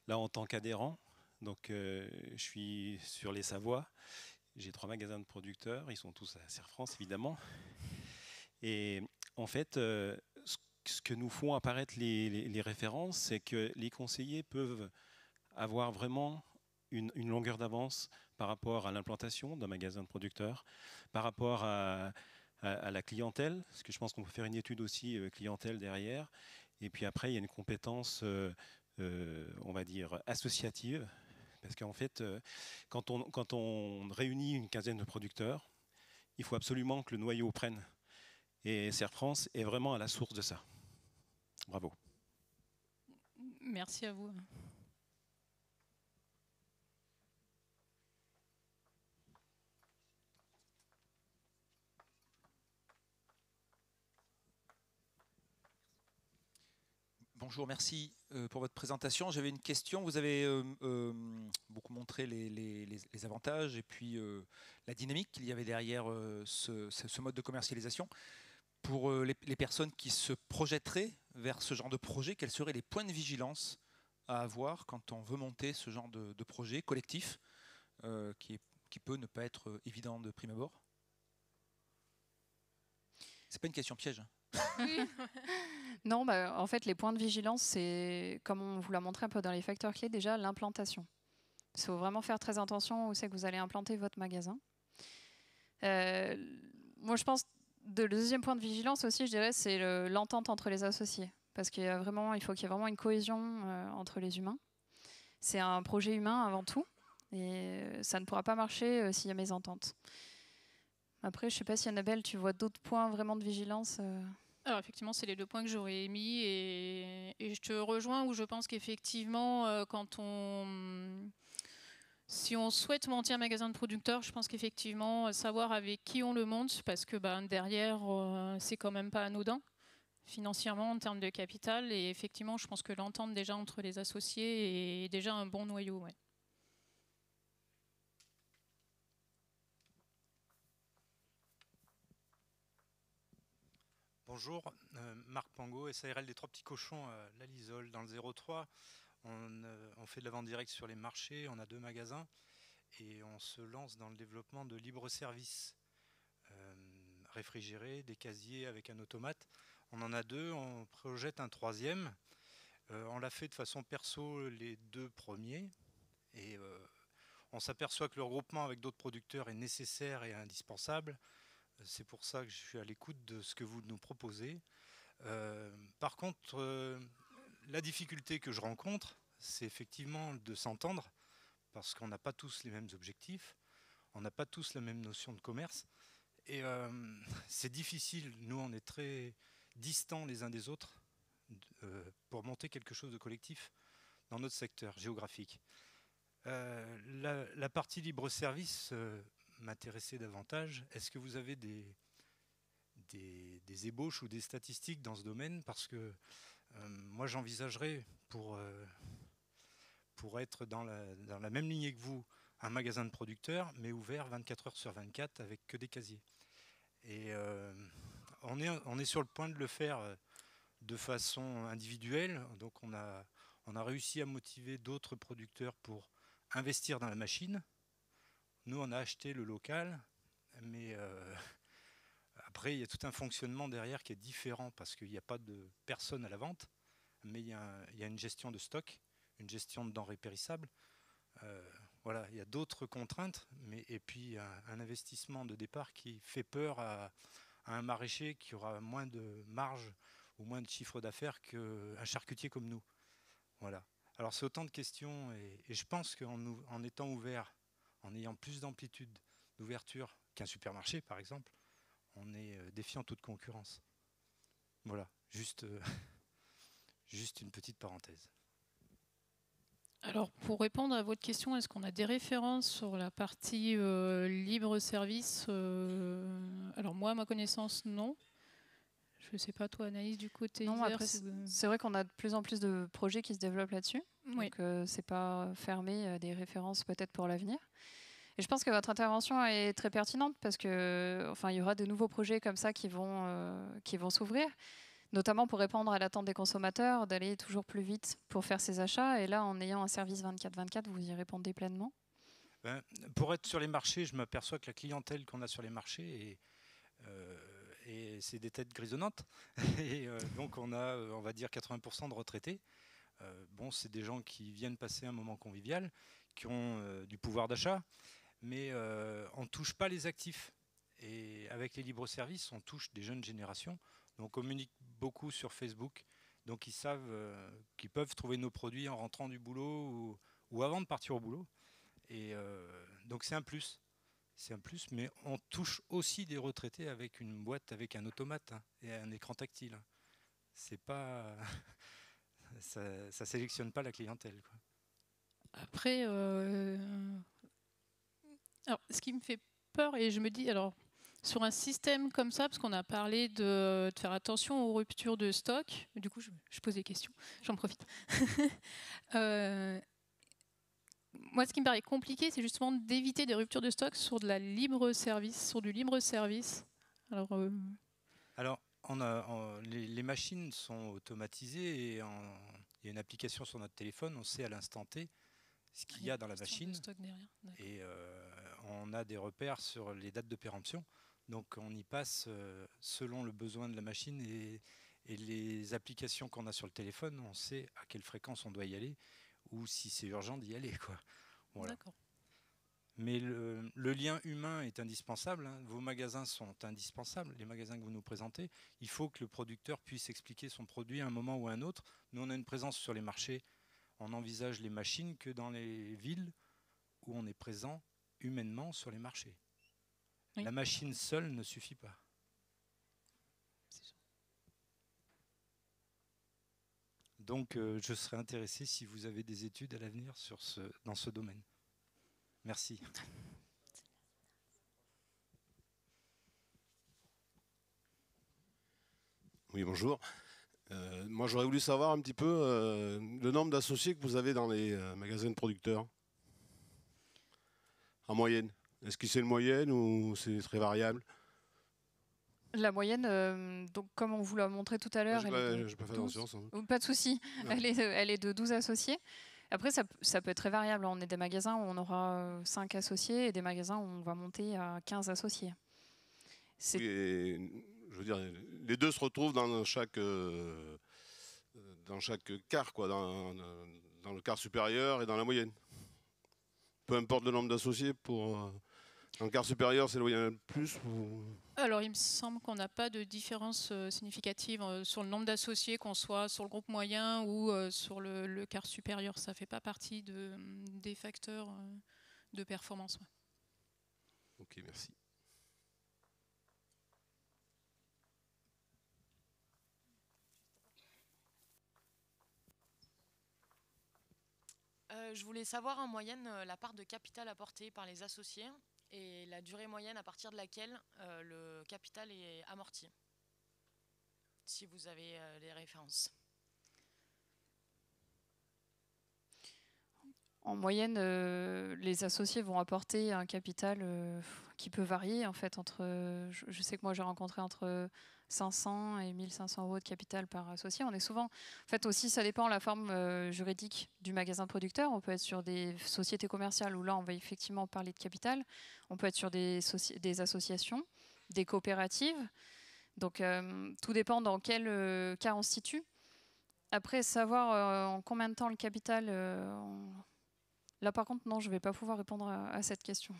là en tant qu'adhérent. Donc, je suis sur les Savoies. J'ai 3 magasins de producteurs. Ils sont tous à Serre France, évidemment. Et en fait, ce que nous font apparaître les références, c'est que les conseillers peuvent avoir vraiment une longueur d'avance par rapport à l'implantation d'un magasin de producteurs, par rapport à la clientèle, parce que je pense qu'on peut faire une étude aussi clientèle derrière. Et puis après, il y a une compétence, on va dire, associative, parce qu'en fait, quand on réunit une quinzaine de producteurs, il faut absolument que le noyau prenne. Et Serre France est vraiment à la source de ça. Bravo. Merci à vous. Bonjour, merci pour votre présentation. J'avais une question. Vous avez beaucoup montré les avantages et puis la dynamique qu'il y avait derrière ce mode de commercialisation. Pour les personnes qui se projetteraient vers ce genre de projet, quels seraient les points de vigilance à avoir quand on veut monter ce genre de projet collectif qui peut ne pas être évident de prime abord? C'est pas une question piège. Oui. Non, en fait, les points de vigilance, c'est, comme on vous l'a montré un peu dans les facteurs clés, déjà l'implantation. Il faut vraiment faire très attention où c'est que vous allez implanter votre magasin. Moi, je pense le deuxième point de vigilance aussi, je dirais, c'est l'entente entre les associés. Parce qu'il faut qu'il y ait vraiment une cohésion entre les humains. C'est un projet humain avant tout. Et ça ne pourra pas marcher s'il y a mésentente. Après, je ne sais pas si Annabelle, tu vois d'autres points vraiment de vigilance Alors effectivement, c'est les 2 points que j'aurais émis et je te rejoins où je pense qu'effectivement, si on souhaite monter un magasin de producteurs, je pense qu'effectivement, savoir avec qui on le monte, parce que derrière, c'est quand même pas anodin financièrement en termes de capital. Et effectivement, je pense que l'entente déjà entre les associés est déjà un bon noyau. Ouais. Bonjour, Marc Pangot, SARL des Trois Petits Cochons, La Lisole, dans le 03. On fait de la vente directe sur les marchés, on a 2 magasins et on se lance dans le développement de libre-service réfrigérés, des casiers avec un automate. On en a 2, on projette un 3e. On l'a fait de façon perso les 2 premiers et on s'aperçoit que le regroupement avec d'autres producteurs est nécessaire et indispensable. C'est pour ça que je suis à l'écoute de ce que vous nous proposez. Par contre, la difficulté que je rencontre, c'est effectivement de s'entendre, parce qu'on n'a pas tous les mêmes objectifs, on n'a pas tous la même notion de commerce, et c'est difficile, nous on est très distants les uns des autres, pour monter quelque chose de collectif dans notre secteur géographique. La partie libre-service m'intéressait davantage. Est-ce que vous avez des ébauches ou des statistiques dans ce domaine? Parce que moi j'envisagerais pour être dans la même lignée que vous, un magasin de producteurs, mais ouvert 24 heures sur 24 avec que des casiers. Et on est sur le point de le faire de façon individuelle. Donc on a réussi à motiver d'autres producteurs pour investir dans la machine. Nous, on a acheté le local, mais après, il y a tout un fonctionnement derrière qui est différent parce qu'il n'y a pas de personne à la vente, mais il y a une gestion de stock, une gestion de denrées périssables. Voilà, il y a d'autres contraintes, et puis un investissement de départ qui fait peur à un maraîcher qui aura moins de marge ou moins de chiffre d'affaires qu'un charcutier comme nous. Voilà. Alors c'est autant de questions, et je pense qu'en étant ouvert, en ayant plus d'amplitude d'ouverture qu'un supermarché par exemple, on est défiant toute concurrence. Voilà, juste une petite parenthèse. Alors pour répondre à votre question, est-ce qu'on a des références sur la partie libre service Alors moi, à ma connaissance, non. Je ne sais pas, toi Anaïs, du côté non, Isère, après, c'est vrai qu'on a de plus en plus de projets qui se développent là-dessus. Oui. Donc c'est pas fermé, des références peut-être pour l'avenir. Et je pense que votre intervention est très pertinente parce que, il y aura de nouveaux projets comme ça qui vont s'ouvrir, notamment pour répondre à l'attente des consommateurs, d'aller toujours plus vite pour faire ses achats. Et là, en ayant un service 24/24, vous y répondez pleinement. Pour être sur les marchés, je m'aperçois que la clientèle qu'on a sur les marchés et c'est des têtes grisonnantes. Et donc on a, on va dire, 80% de retraités. C'est des gens qui viennent passer un moment convivial, qui ont du pouvoir d'achat, mais on ne touche pas les actifs. Et avec les libres-services, on touche des jeunes générations. Donc on communique beaucoup sur Facebook. Donc ils savent qu'ils peuvent trouver nos produits en rentrant du boulot ou avant de partir au boulot. Et donc c'est un plus. C'est un plus, mais on touche aussi des retraités avec une boîte avec un automate et un écran tactile. C'est pas... ça sélectionne pas la clientèle, quoi. Après, alors, ce qui me fait peur, et je me dis, alors, Sur un système comme ça, parce qu'on a parlé de faire attention aux ruptures de stock, du coup je pose des questions, j'en profite. Moi, ce qui me paraît compliqué, c'est justement d'éviter des ruptures de stock sur de la libre service, sur du libre service. Alors, les machines sont automatisées et il y a une application sur notre téléphone, on sait à l'instant T ce qu'il y a dans la machine et on a des repères sur les dates de péremption. Donc on y passe selon le besoin de la machine et les applications qu'on a sur le téléphone, on sait à quelle fréquence on doit y aller ou si c'est urgent d'y aller, quoi. Voilà. Mais le lien humain est indispensable, hein. Vos magasins sont indispensables, les magasins que vous nous présentez. Il faut que le producteur puisse expliquer son produit à un moment ou à un autre. Nous, on a une présence sur les marchés, on envisage les machines que dans les villes où on est présent humainement sur les marchés. Oui. La machine seule ne suffit pas. Donc, je serais intéressé si vous avez des études à l'avenir dans ce domaine. Merci. Oui, bonjour. Moi, j'aurais voulu savoir un petit peu le nombre d'associés que vous avez dans les magasins de producteurs. En moyenne. Est-ce que c'est une moyenne ou c'est très variable? La moyenne, donc comme on vous l'a montré tout à l'heure, pas de souci, elle est de 12 associés. Après, ça peut être très variable. On est des magasins où on aura 5 associés et des magasins où on va monter à 15 associés. Oui, et, je veux dire, les deux se retrouvent dans chaque quart, quoi, dans le quart supérieur et dans la moyenne. Peu importe le nombre d'associés pour... Dans le quart supérieur, c'est là où il y en a le plus ou... Alors, il me semble qu'on n'a pas de différence significative sur le nombre d'associés, qu'on soit sur le groupe moyen ou sur le quart supérieur. Ça ne fait pas partie des facteurs de performance. Ouais. Ok, merci. Je voulais savoir en moyenne la part de capital apporté par les associés et la durée moyenne à partir de laquelle le capital est amorti, si vous avez les références. En moyenne, les associés vont apporter un capital qui peut varier en fait entre. Je sais que moi j'ai rencontré entre 500 et 1500 euros de capital par associé. On est souvent, en fait aussi, ça dépend de la forme juridique du magasin producteur. On peut être sur des sociétés commerciales où là on va effectivement parler de capital. On peut être sur des associations, des coopératives. Donc tout dépend dans quel cas on se situe. Après, savoir en combien de temps le capital... Là, par contre, non, je ne vais pas pouvoir répondre à cette question.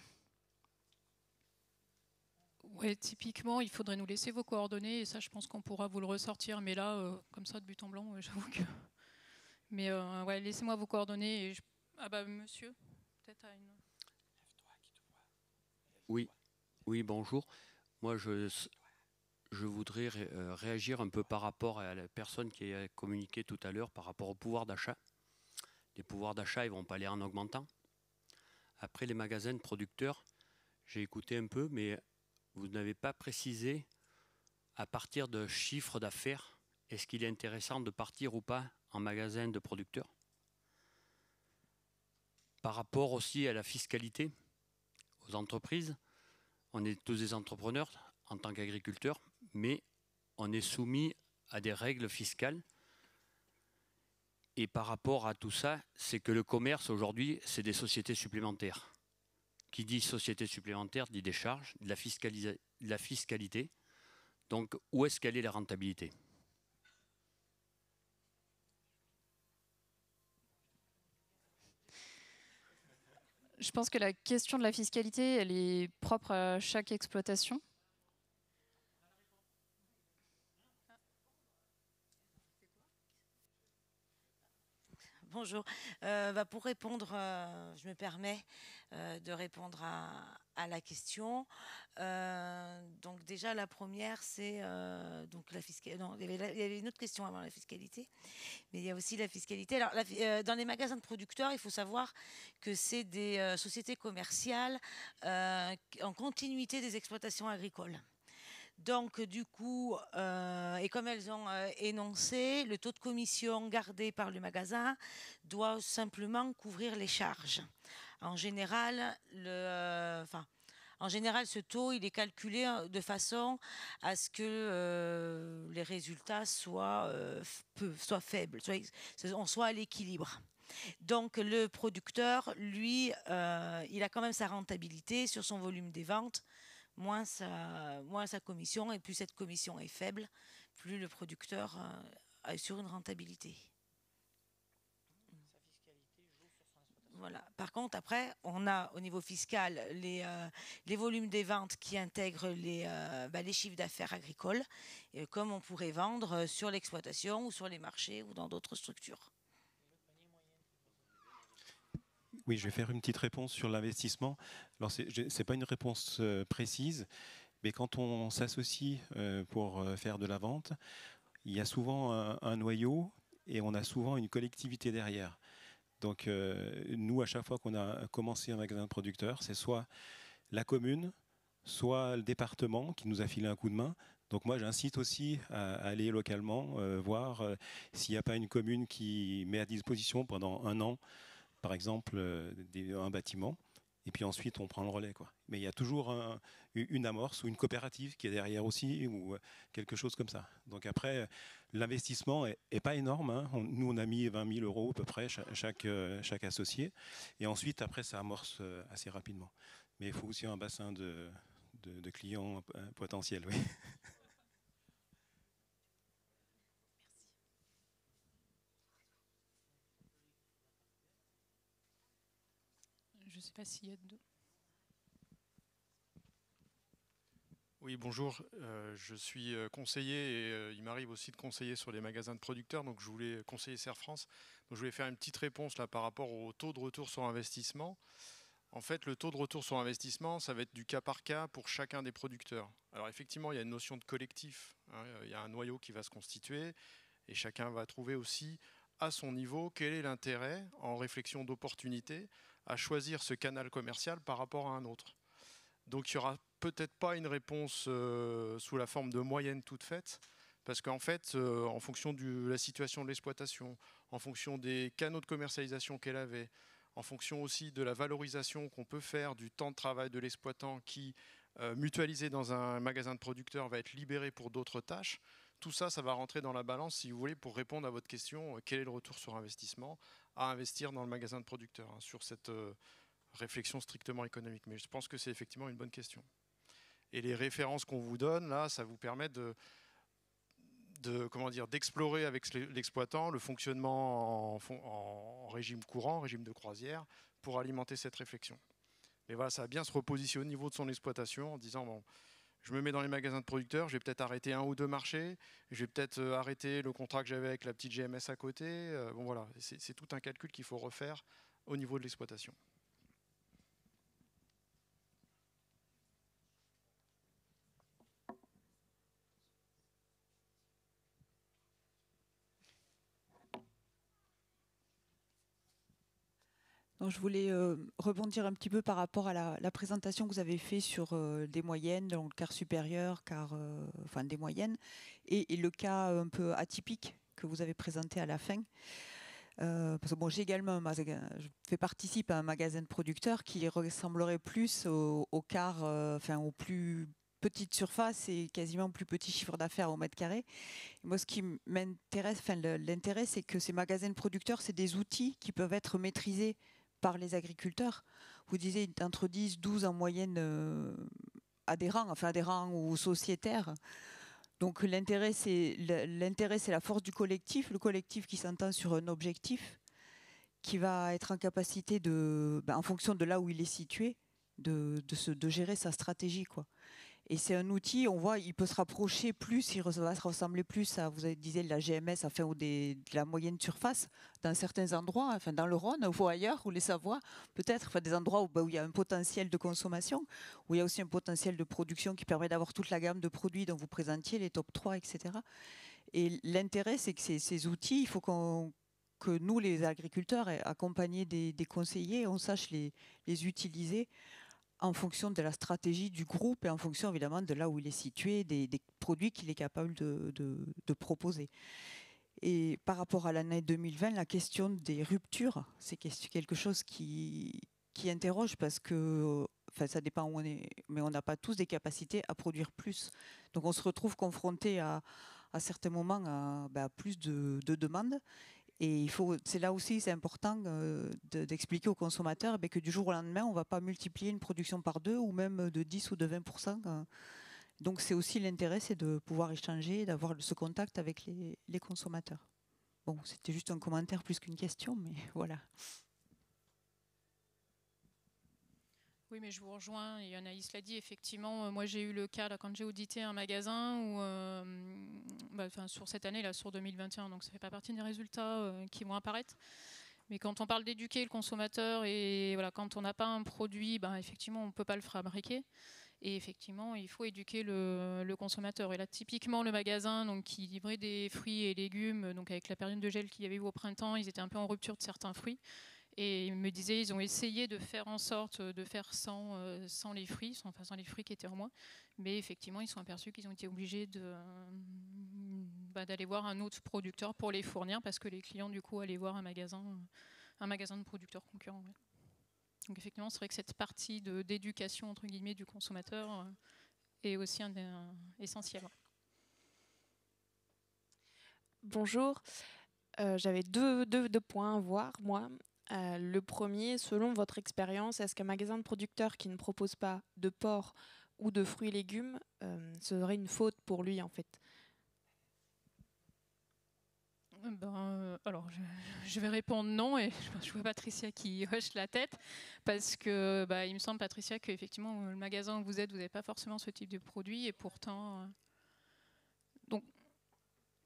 Ouais, typiquement, il faudrait nous laisser vos coordonnées et ça, je pense qu'on pourra vous le ressortir. Mais là, comme ça, de but en blanc, j'avoue que... Mais ouais, laissez-moi vos coordonnées. Et Ah bah, monsieur, peut-être à une... Oui, bonjour. Moi, je voudrais réagir un peu par rapport à la personne qui a communiqué tout à l'heure par rapport au pouvoir d'achat. Les pouvoirs d'achat, ils ne vont pas aller en augmentant. Après, les magasins de producteurs, j'ai écouté un peu, mais vous n'avez pas précisé à partir de chiffre d'affaires, est-ce qu'il est intéressant de partir ou pas en magasin de producteurs? Par rapport aussi à la fiscalité, aux entreprises, on est tous des entrepreneurs en tant qu'agriculteurs, mais on est soumis à des règles fiscales. Et par rapport à tout ça, c'est que le commerce aujourd'hui, c'est des sociétés supplémentaires. Qui dit société supplémentaire dit des charges, de la fiscalité. Donc, où est-ce qu'elle est la rentabilité? Je pense que la question de la fiscalité, elle est propre à chaque exploitation. bonjour. Pour répondre, je me permets de répondre à la question. Donc déjà, la première, c'est donc la fiscalité. Non, il y avait une autre question avant la fiscalité, mais il y a aussi la fiscalité. Alors, dans les magasins de producteurs, il faut savoir que c'est des sociétés commerciales en continuité des exploitations agricoles. Donc, du coup, et comme elles ont énoncé, le taux de commission gardé par le magasin doit simplement couvrir les charges. En général, ce taux, il est calculé de façon à ce que les résultats soient faibles, on soit à l'équilibre. Donc, le producteur, lui, il a quand même sa rentabilité sur son volume des ventes, moins sa commission, et plus cette commission est faible, plus le producteur assure une rentabilité. Voilà. Par contre, après, on a au niveau fiscal les volumes des ventes qui intègrent les chiffres d'affaires agricoles, comme on pourrait vendre sur l'exploitation ou sur les marchés ou dans d'autres structures. Oui, je vais faire une petite réponse sur l'investissement. Alors, ce n'est pas une réponse précise, mais quand on s'associe pour faire de la vente, il y a souvent un noyau et on a souvent une collectivité derrière. Donc, nous, à chaque fois qu'on a commencé un magasin de producteurs, c'est soit la commune, soit le département qui nous a filé un coup de main. Donc moi, j'incite aussi à aller localement voir s'il n'y a pas une commune qui met à disposition pendant 1 an, par exemple, un bâtiment. Et puis ensuite, on prend le relais, quoi. Mais il y a toujours une amorce ou une coopérative qui est derrière aussi, ou quelque chose comme ça. Donc après, l'investissement n'est pas énorme, hein. Nous, on a mis 20 000 € à peu près, chaque associé. Et ensuite, après, ça amorce assez rapidement. Mais il faut aussi un bassin de clients potentiels, oui. Je ne sais pas s'il y a deux. Oui, bonjour. Je suis conseiller et il m'arrive aussi de conseiller sur les magasins de producteurs. Donc, je voulais conseiller Serre France. Donc, je voulais faire une petite réponse là par rapport au taux de retour sur investissement. En fait, le taux de retour sur investissement, ça va être du cas par cas pour chacun des producteurs. Alors, effectivement, il y a une notion de collectif, hein. Il y a un noyau qui va se constituer et chacun va trouver aussi à son niveau quel est l'intérêt, en réflexion d'opportunité, à choisir ce canal commercial par rapport à un autre. Donc il n'y aura peut-être pas une réponse sous la forme de moyenne toute faite, parce qu'en fait, en fonction de la situation de l'exploitation, en fonction des canaux de commercialisation qu'elle avait, en fonction aussi de la valorisation qu'on peut faire du temps de travail de l'exploitant qui, mutualisé dans un magasin de producteurs, va être libéré pour d'autres tâches, tout ça, ça va rentrer dans la balance, si vous voulez, pour répondre à votre question, quel est le retour sur investissement à investir dans le magasin de producteurs, hein, sur cette réflexion strictement économique. Mais je pense que c'est effectivement une bonne question. Et les références qu'on vous donne, là, ça vous permet d'explorer avec l'exploitant le fonctionnement en régime courant, régime de croisière, pour alimenter cette réflexion. Mais voilà, ça va bien se repositionner au niveau de son exploitation en disant, bon, je me mets dans les magasins de producteurs, je vais peut-être arrêter 1 ou 2 marchés, je vais peut-être arrêter le contrat que j'avais avec la petite GMS à côté. Bon voilà, c'est tout un calcul qu'il faut refaire au niveau de l'exploitation. Donc, je voulais rebondir un petit peu par rapport à la présentation que vous avez faite sur des moyennes, donc quart supérieur, enfin des moyennes, et le cas un peu atypique que vous avez présenté à la fin. Parce que bon, j'ai également je participe à un magasin de producteurs qui ressemblerait plus au quart, enfin aux plus petites surfaces et quasiment plus petit chiffre d'affaires au mètre carré. Et moi, ce qui m'intéresse, enfin l'intérêt, c'est que ces magasins de producteurs, c'est des outils qui peuvent être maîtrisés par les agriculteurs. Vous disiez entre 10, 12 en moyenne adhérents ou sociétaires. Donc l'intérêt, c'est la force du collectif, le collectif qui s'entend sur un objectif, qui va être en capacité en fonction de là où il est situé, de gérer sa stratégie, quoi. Et c'est un outil, on voit, il peut se rapprocher plus, il va se ressembler plus à, vous disiez, la GMS, enfin, ou de la moyenne surface, dans certains endroits, enfin, dans le Rhône ou ailleurs, ou les Savoies, peut-être, enfin, des endroits où il y a un potentiel de consommation, où il y a aussi un potentiel de production qui permet d'avoir toute la gamme de produits dont vous présentiez, les top 3, etc. Et l'intérêt, c'est que ces outils, il faut que nous, les agriculteurs, accompagnés des conseillers, on sache les utiliser en fonction de la stratégie du groupe et en fonction évidemment de là où il est situé, des produits qu'il est capable de proposer. Et par rapport à l'année 2020, la question des ruptures, c'est quelque chose qui interroge parce que, enfin, ça dépend où on est, mais on n'a pas tous des capacités à produire plus. Donc on se retrouve confronté à certains moments à plus de demandes. Et c'est là aussi, c'est important d'expliquer aux consommateurs que du jour au lendemain, on ne va pas multiplier une production par 2 ou même de 10 ou de 20%. Donc c'est aussi l'intérêt, c'est de pouvoir échanger, d'avoir ce contact avec les consommateurs. Bon, c'était juste un commentaire plus qu'une question, mais voilà. Oui, mais je vous rejoins, et Anaïs l'a dit, effectivement, moi j'ai eu le cas là, quand j'ai audité un magasin où, sur cette année, là, sur 2021, donc ça ne fait pas partie des résultats qui vont apparaître. Mais quand on parle d'éduquer le consommateur et voilà, quand on n'a pas un produit, effectivement, on ne peut pas le fabriquer. Et effectivement, il faut éduquer le consommateur. Et là, typiquement, le magasin donc, qui livrait des fruits et légumes, donc avec la période de gel qu'il y avait eu au printemps, ils étaient un peu en rupture de certains fruits. Et ils me disaient, ils ont essayé de faire en sorte de faire sans les fruits, sans les fruits qui étaient en moins. Mais effectivement, ils sont aperçus qu'ils ont été obligés d'aller voir un autre producteur pour les fournir parce que les clients, du coup, allaient voir un magasin de producteurs concurrents. Ouais. Donc effectivement, c'est vrai que cette partie d'éducation, entre guillemets, du consommateur est aussi essentielle. Bonjour. J'avais deux points à voir, moi. Le premier, selon votre expérience, est-ce qu'un magasin de producteurs qui ne propose pas de porc ou de fruits et légumes serait une faute pour lui en fait? Alors, je vais répondre non, et je vois Patricia qui hoche la tête, parce que il me semble, Patricia, qu'effectivement, le magasin où vous êtes, vous n'avez pas forcément ce type de produit, et pourtant... Donc,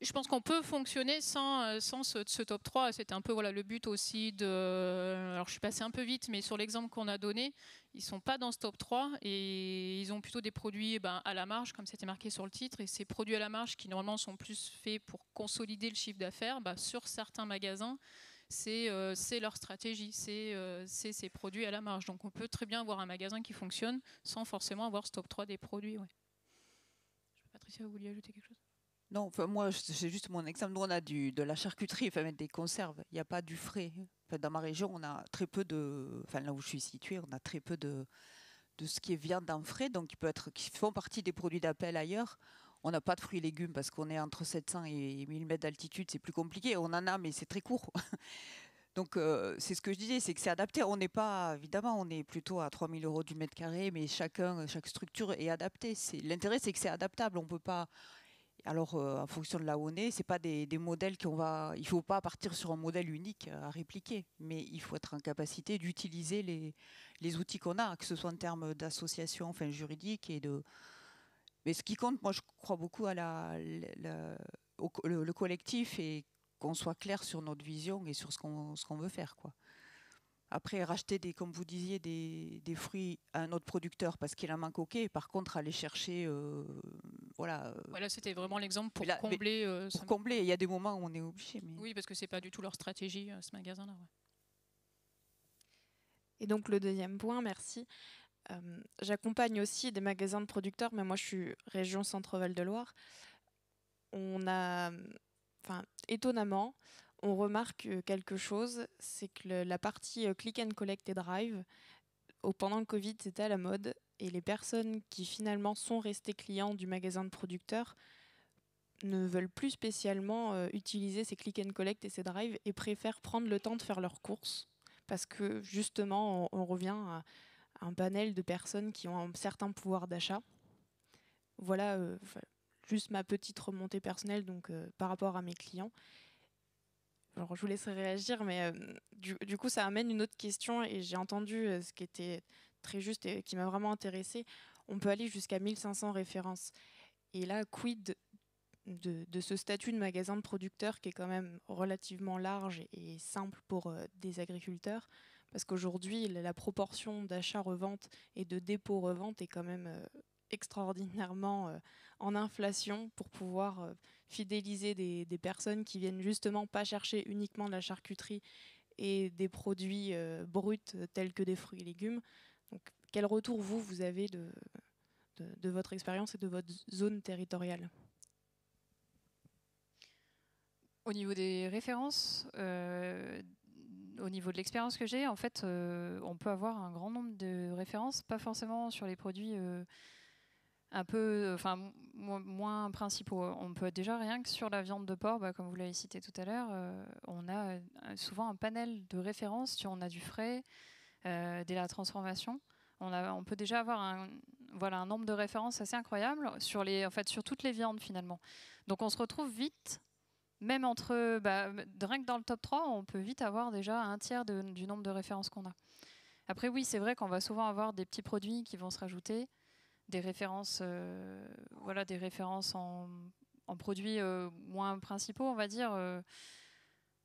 je pense qu'on peut fonctionner sans ce top 3. C'était un peu le but aussi de... Alors je suis passée un peu vite, mais sur l'exemple qu'on a donné, ils ne sont pas dans ce top 3 et ils ont plutôt des produits à la marge, comme c'était marqué sur le titre. Et ces produits à la marge qui normalement sont plus faits pour consolider le chiffre d'affaires, sur certains magasins, c'est leur stratégie, c'est ces produits à la marge. Donc on peut très bien avoir un magasin qui fonctionne sans forcément avoir ce top 3 des produits. Ouais. Patricia, vous vouliez ajouter quelque chose ? Non, moi, c'est juste mon exemple. Nous, on a de la charcuterie, des conserves. Il n'y a pas du frais. Dans ma région, on a très peu là où je suis située, on a très peu de ce qui est viande en frais, donc qui font partie des produits d'appel ailleurs. On n'a pas de fruits et légumes parce qu'on est entre 700 et 1000 mètres d'altitude, c'est plus compliqué. On en a, mais c'est très court. Donc, c'est ce que je disais, c'est que c'est adapté. On n'est pas, évidemment, on est plutôt à 3 000 € du mètre carré, mais chaque structure est adaptée. L'intérêt, c'est que c'est adaptable. On peut pas... Alors, en fonction de là où on est, ce n'est pas des modèles il ne faut pas partir sur un modèle unique à répliquer, mais il faut être en capacité d'utiliser les outils qu'on a, que ce soit en termes d'association juridique Mais ce qui compte, moi, je crois beaucoup à le collectif et qu'on soit clair sur notre vision et sur ce qu'on veut faire, quoi. Après, racheter, comme vous disiez, des fruits à un autre producteur parce qu'il en manque, ok. Par contre, aller chercher... Voilà, c'était vraiment l'exemple pour combler... pour combler, il y a des moments où on est obligé. Mais... Oui, parce que ce n'est pas du tout leur stratégie, ce magasin-là. Ouais. Et donc, le deuxième point, merci. J'accompagne aussi des magasins de producteurs, mais moi, je suis région Centre-Val de Loire. Étonnamment... on remarque quelque chose, c'est que la partie click and collect et drive, pendant le Covid, c'était à la mode. Et les personnes qui finalement sont restées clients du magasin de producteurs ne veulent plus spécialement utiliser ces click and collect et ces drive et préfèrent prendre le temps de faire leurs courses. Parce que justement, on revient à un panel de personnes qui ont un certain pouvoir d'achat. Voilà, juste ma petite remontée personnelle donc, par rapport à mes clients. Alors, je vous laisserai réagir, mais du coup, ça amène une autre question et j'ai entendu ce qui était très juste et qui m'a vraiment intéressée. on peut aller jusqu'à 1500 références. Et là, quid de ce statut de magasin de producteur qui est quand même relativement large et simple pour des agriculteurs, parce qu'aujourd'hui, la proportion d'achat-revente et de dépôt-revente est quand même extraordinairement en inflation pour pouvoir fidéliser des personnes qui viennent justement pas chercher uniquement de la charcuterie et des produits bruts tels que des fruits et légumes. Donc, quel retour vous avez de votre expérience et de votre zone territoriale? Au niveau des références, au niveau de l'expérience que j'ai, en fait, on peut avoir un grand nombre de références, pas forcément sur les produits un peu, enfin, moins principaux. On peut déjà rien que sur la viande de porc, comme vous l'avez cité tout à l'heure, on a souvent un panel de références. Si on a du frais, dès la transformation, on peut déjà avoir un nombre de références assez incroyable sur toutes les viandes finalement. Donc on se retrouve vite. Même rien que dans le top 3, on peut vite avoir déjà un tiers du nombre de références qu'on a. Après, oui, c'est vrai qu'on va souvent avoir des petits produits qui vont se rajouter, des références, des références en produits moins principaux, on va dire.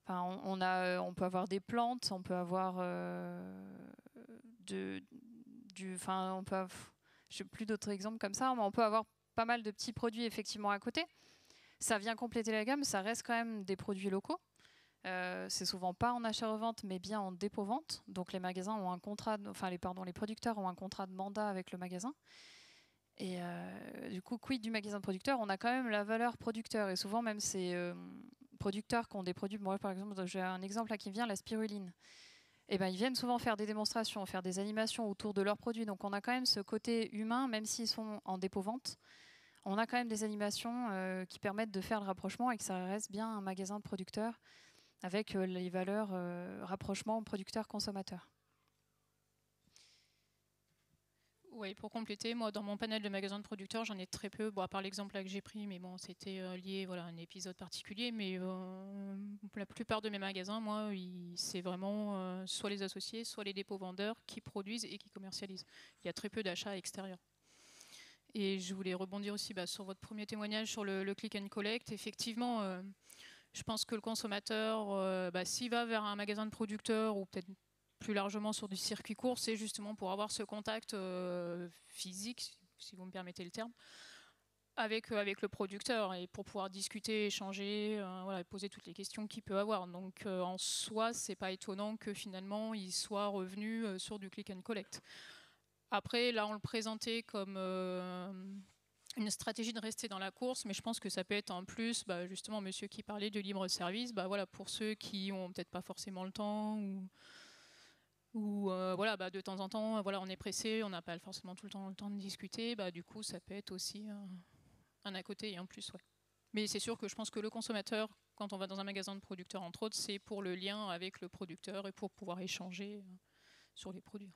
On peut avoir des plantes, on peut avoir j'ai plus d'autres exemples comme ça, mais on peut avoir pas mal de petits produits effectivement à côté. Ça vient compléter la gamme, ça reste quand même des produits locaux. C'est souvent pas en achat-revente, mais bien en dépôt-vente. Donc les magasins ont un contrat, les producteurs ont un contrat de mandat avec le magasin. Et du coup, quid du magasin producteur, on a quand même la valeur producteur. Et souvent même ces producteurs qui ont des produits, moi par exemple, j'ai un exemple là qui vient, la spiruline. Et ils viennent souvent faire des démonstrations, faire des animations autour de leurs produits. Donc on a quand même ce côté humain, même s'ils sont en dépôt-vente. On a quand même des animations qui permettent de faire le rapprochement et que ça reste bien un magasin de producteurs avec les valeurs rapprochement producteur-consommateur. Oui, pour compléter, moi dans mon panel de magasins de producteurs, j'en ai très peu, à part l'exemple là que j'ai pris, mais bon, c'était lié à un épisode particulier, mais la plupart de mes magasins, moi, c'est vraiment soit les associés, soit les dépôts vendeurs qui produisent et qui commercialisent. Il y a très peu d'achats extérieurs. Et je voulais rebondir aussi sur votre premier témoignage sur le click and collect. Effectivement, je pense que le consommateur, s'il va vers un magasin de producteurs ou peut-être plus largement sur du circuit court, c'est justement pour avoir ce contact physique, si vous me permettez le terme, avec le producteur et pour pouvoir discuter, échanger, poser toutes les questions qu'il peut avoir. Donc en soi, c'est pas étonnant que finalement il soit revenu sur du click and collect. Après, là, on le présentait comme une stratégie de rester dans la course, mais je pense que ça peut être en plus, justement, monsieur qui parlait de libre service, pour ceux qui n'ont peut-être pas forcément le temps ou de temps en temps, on est pressé, on n'a pas forcément tout le temps de discuter, du coup, ça peut être aussi un à côté et un plus. Ouais. Mais c'est sûr que je pense que le consommateur, quand on va dans un magasin de producteurs, entre autres, c'est pour le lien avec le producteur et pour pouvoir échanger sur les produits.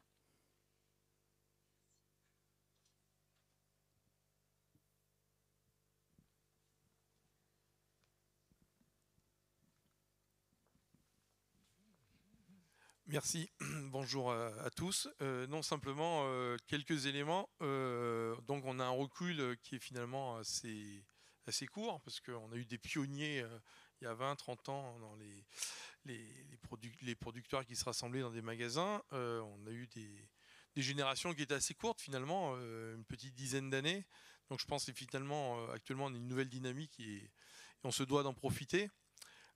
Merci, bonjour à tous. Non, simplement quelques éléments. Donc on a un recul qui est finalement assez court, parce qu'on a eu des pionniers il y a 20-30 ans dans les producteurs qui se rassemblaient dans des magasins. On a eu des générations qui étaient assez courtes finalement, une petite dizaine d'années. Donc je pense que finalement, actuellement, on a une nouvelle dynamique et on se doit d'en profiter.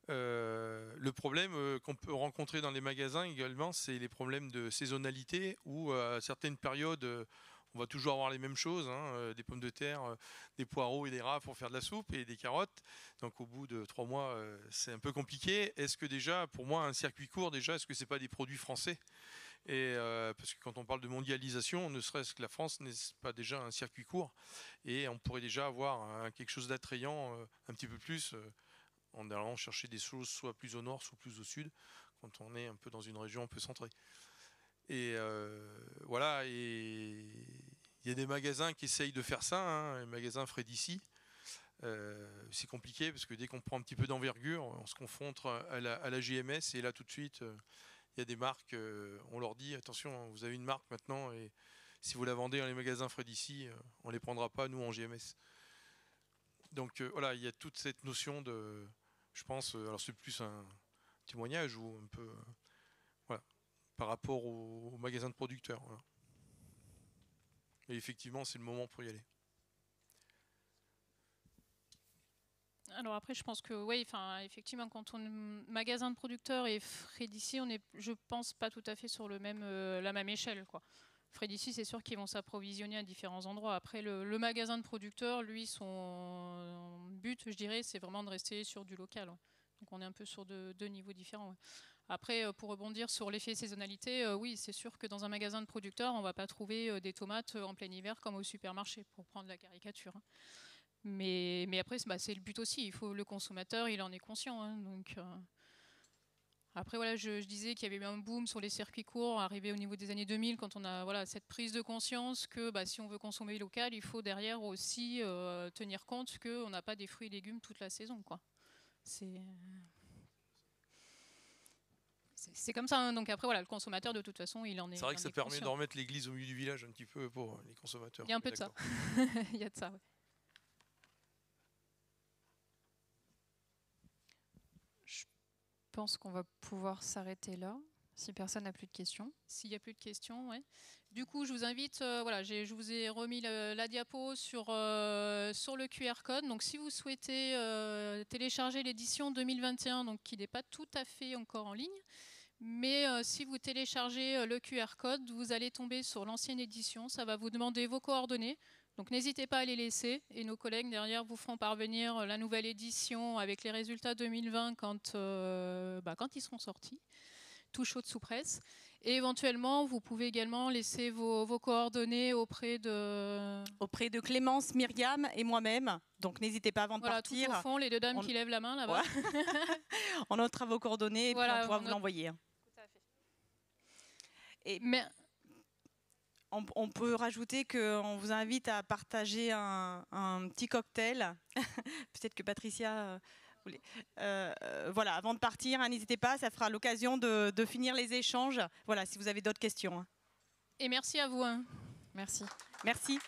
Le problème qu'on peut rencontrer dans les magasins également, c'est les problèmes de saisonnalité où à certaines périodes, on va toujours avoir les mêmes choses, des pommes de terre, des poireaux et des rats pour faire de la soupe et des carottes. Donc au bout de 3 mois, c'est un peu compliqué. Est-ce que déjà, pour moi, un circuit court, est-ce que c'est pas des produits français ? Et parce que quand on parle de mondialisation, ne serait-ce que la France n'est pas déjà un circuit court, et on pourrait déjà avoir quelque chose d'attrayant un petit peu plus en allant chercher des choses soit plus au nord, soit plus au sud, quand on est un peu dans une région un peu centrée. Et voilà, et il y a des magasins qui essayent de faire ça, les magasins Frédici. C'est compliqué parce que dès qu'on prend un petit peu d'envergure, on se confronte à la GMS, et là tout de suite, il y a des marques, on leur dit attention, vous avez une marque maintenant, et si vous la vendez dans les magasins Frais d'ici, on ne les prendra pas, nous, en GMS. Donc voilà, il y a toute cette notion de, je pense, alors c'est plus un témoignage ou un peu, voilà, par rapport aux magasins de producteurs. Voilà. Et effectivement, c'est le moment pour y aller. Alors après, je pense que oui, effectivement, quand on est magasin de producteurs et Frais d'ici, on est, je pense, pas tout à fait sur le même, la même échelle, quoi. Frais d'ici, c'est sûr qu'ils vont s'approvisionner à différents endroits. Après, le magasin de producteurs, lui, son but, je dirais, c'est vraiment de rester sur du local. Ouais. Donc on est un peu sur deux niveaux différents. Ouais. Après, pour rebondir sur l'effet saisonnalité, oui, c'est sûr que dans un magasin de producteurs, on ne va pas trouver des tomates en plein hiver comme au supermarché, pour prendre la caricature. Hein. Mais après, c'est le but aussi. Il faut, le consommateur, il en est conscient. Hein, donc, après, voilà, je disais qu'il y avait eu un boom sur les circuits courts arrivé au niveau des années 2000 quand on a cette prise de conscience que si on veut consommer local, il faut derrière aussi tenir compte qu'on n'a pas des fruits et légumes toute la saison, quoi. C'est comme ça. Hein. Donc après, voilà, le consommateur, de toute façon, il en est. C'est vrai que ça permet de remettre l'église au milieu du village un petit peu pour les consommateurs. Il y a un peu de ça. Il y a de ça, oui. Je pense qu'on va pouvoir s'arrêter là, si personne n'a plus de questions. S'il n'y a plus de questions, oui. Du coup, je vous invite, voilà, je vous ai remis la diapo sur le QR code. Donc, si vous souhaitez télécharger l'édition 2021, donc, qui n'est pas tout à fait encore en ligne, mais si vous téléchargez le QR code, vous allez tomber sur l'ancienne édition. Ça va vous demander vos coordonnées. Donc n'hésitez pas à les laisser et nos collègues derrière vous feront parvenir la nouvelle édition avec les résultats 2020 quand ils seront sortis, tout chaud sous presse. Et éventuellement, vous pouvez également laisser vos coordonnées auprès de Clémence, Myriam et moi-même. Donc n'hésitez pas avant de partir. Tout au fond, les deux dames qui lèvent la main là-bas. Ouais. On notera vos coordonnées et puis on pourra vous l'envoyer. Tout à fait. Et on peut rajouter qu'on vous invite à partager un petit cocktail. Peut-être que Patricia voulait. Voilà, avant de partir, hein, n'hésitez pas, ça fera l'occasion de finir les échanges. Voilà, si vous avez d'autres questions. Hein. Et merci à vous. Hein. Merci. Merci.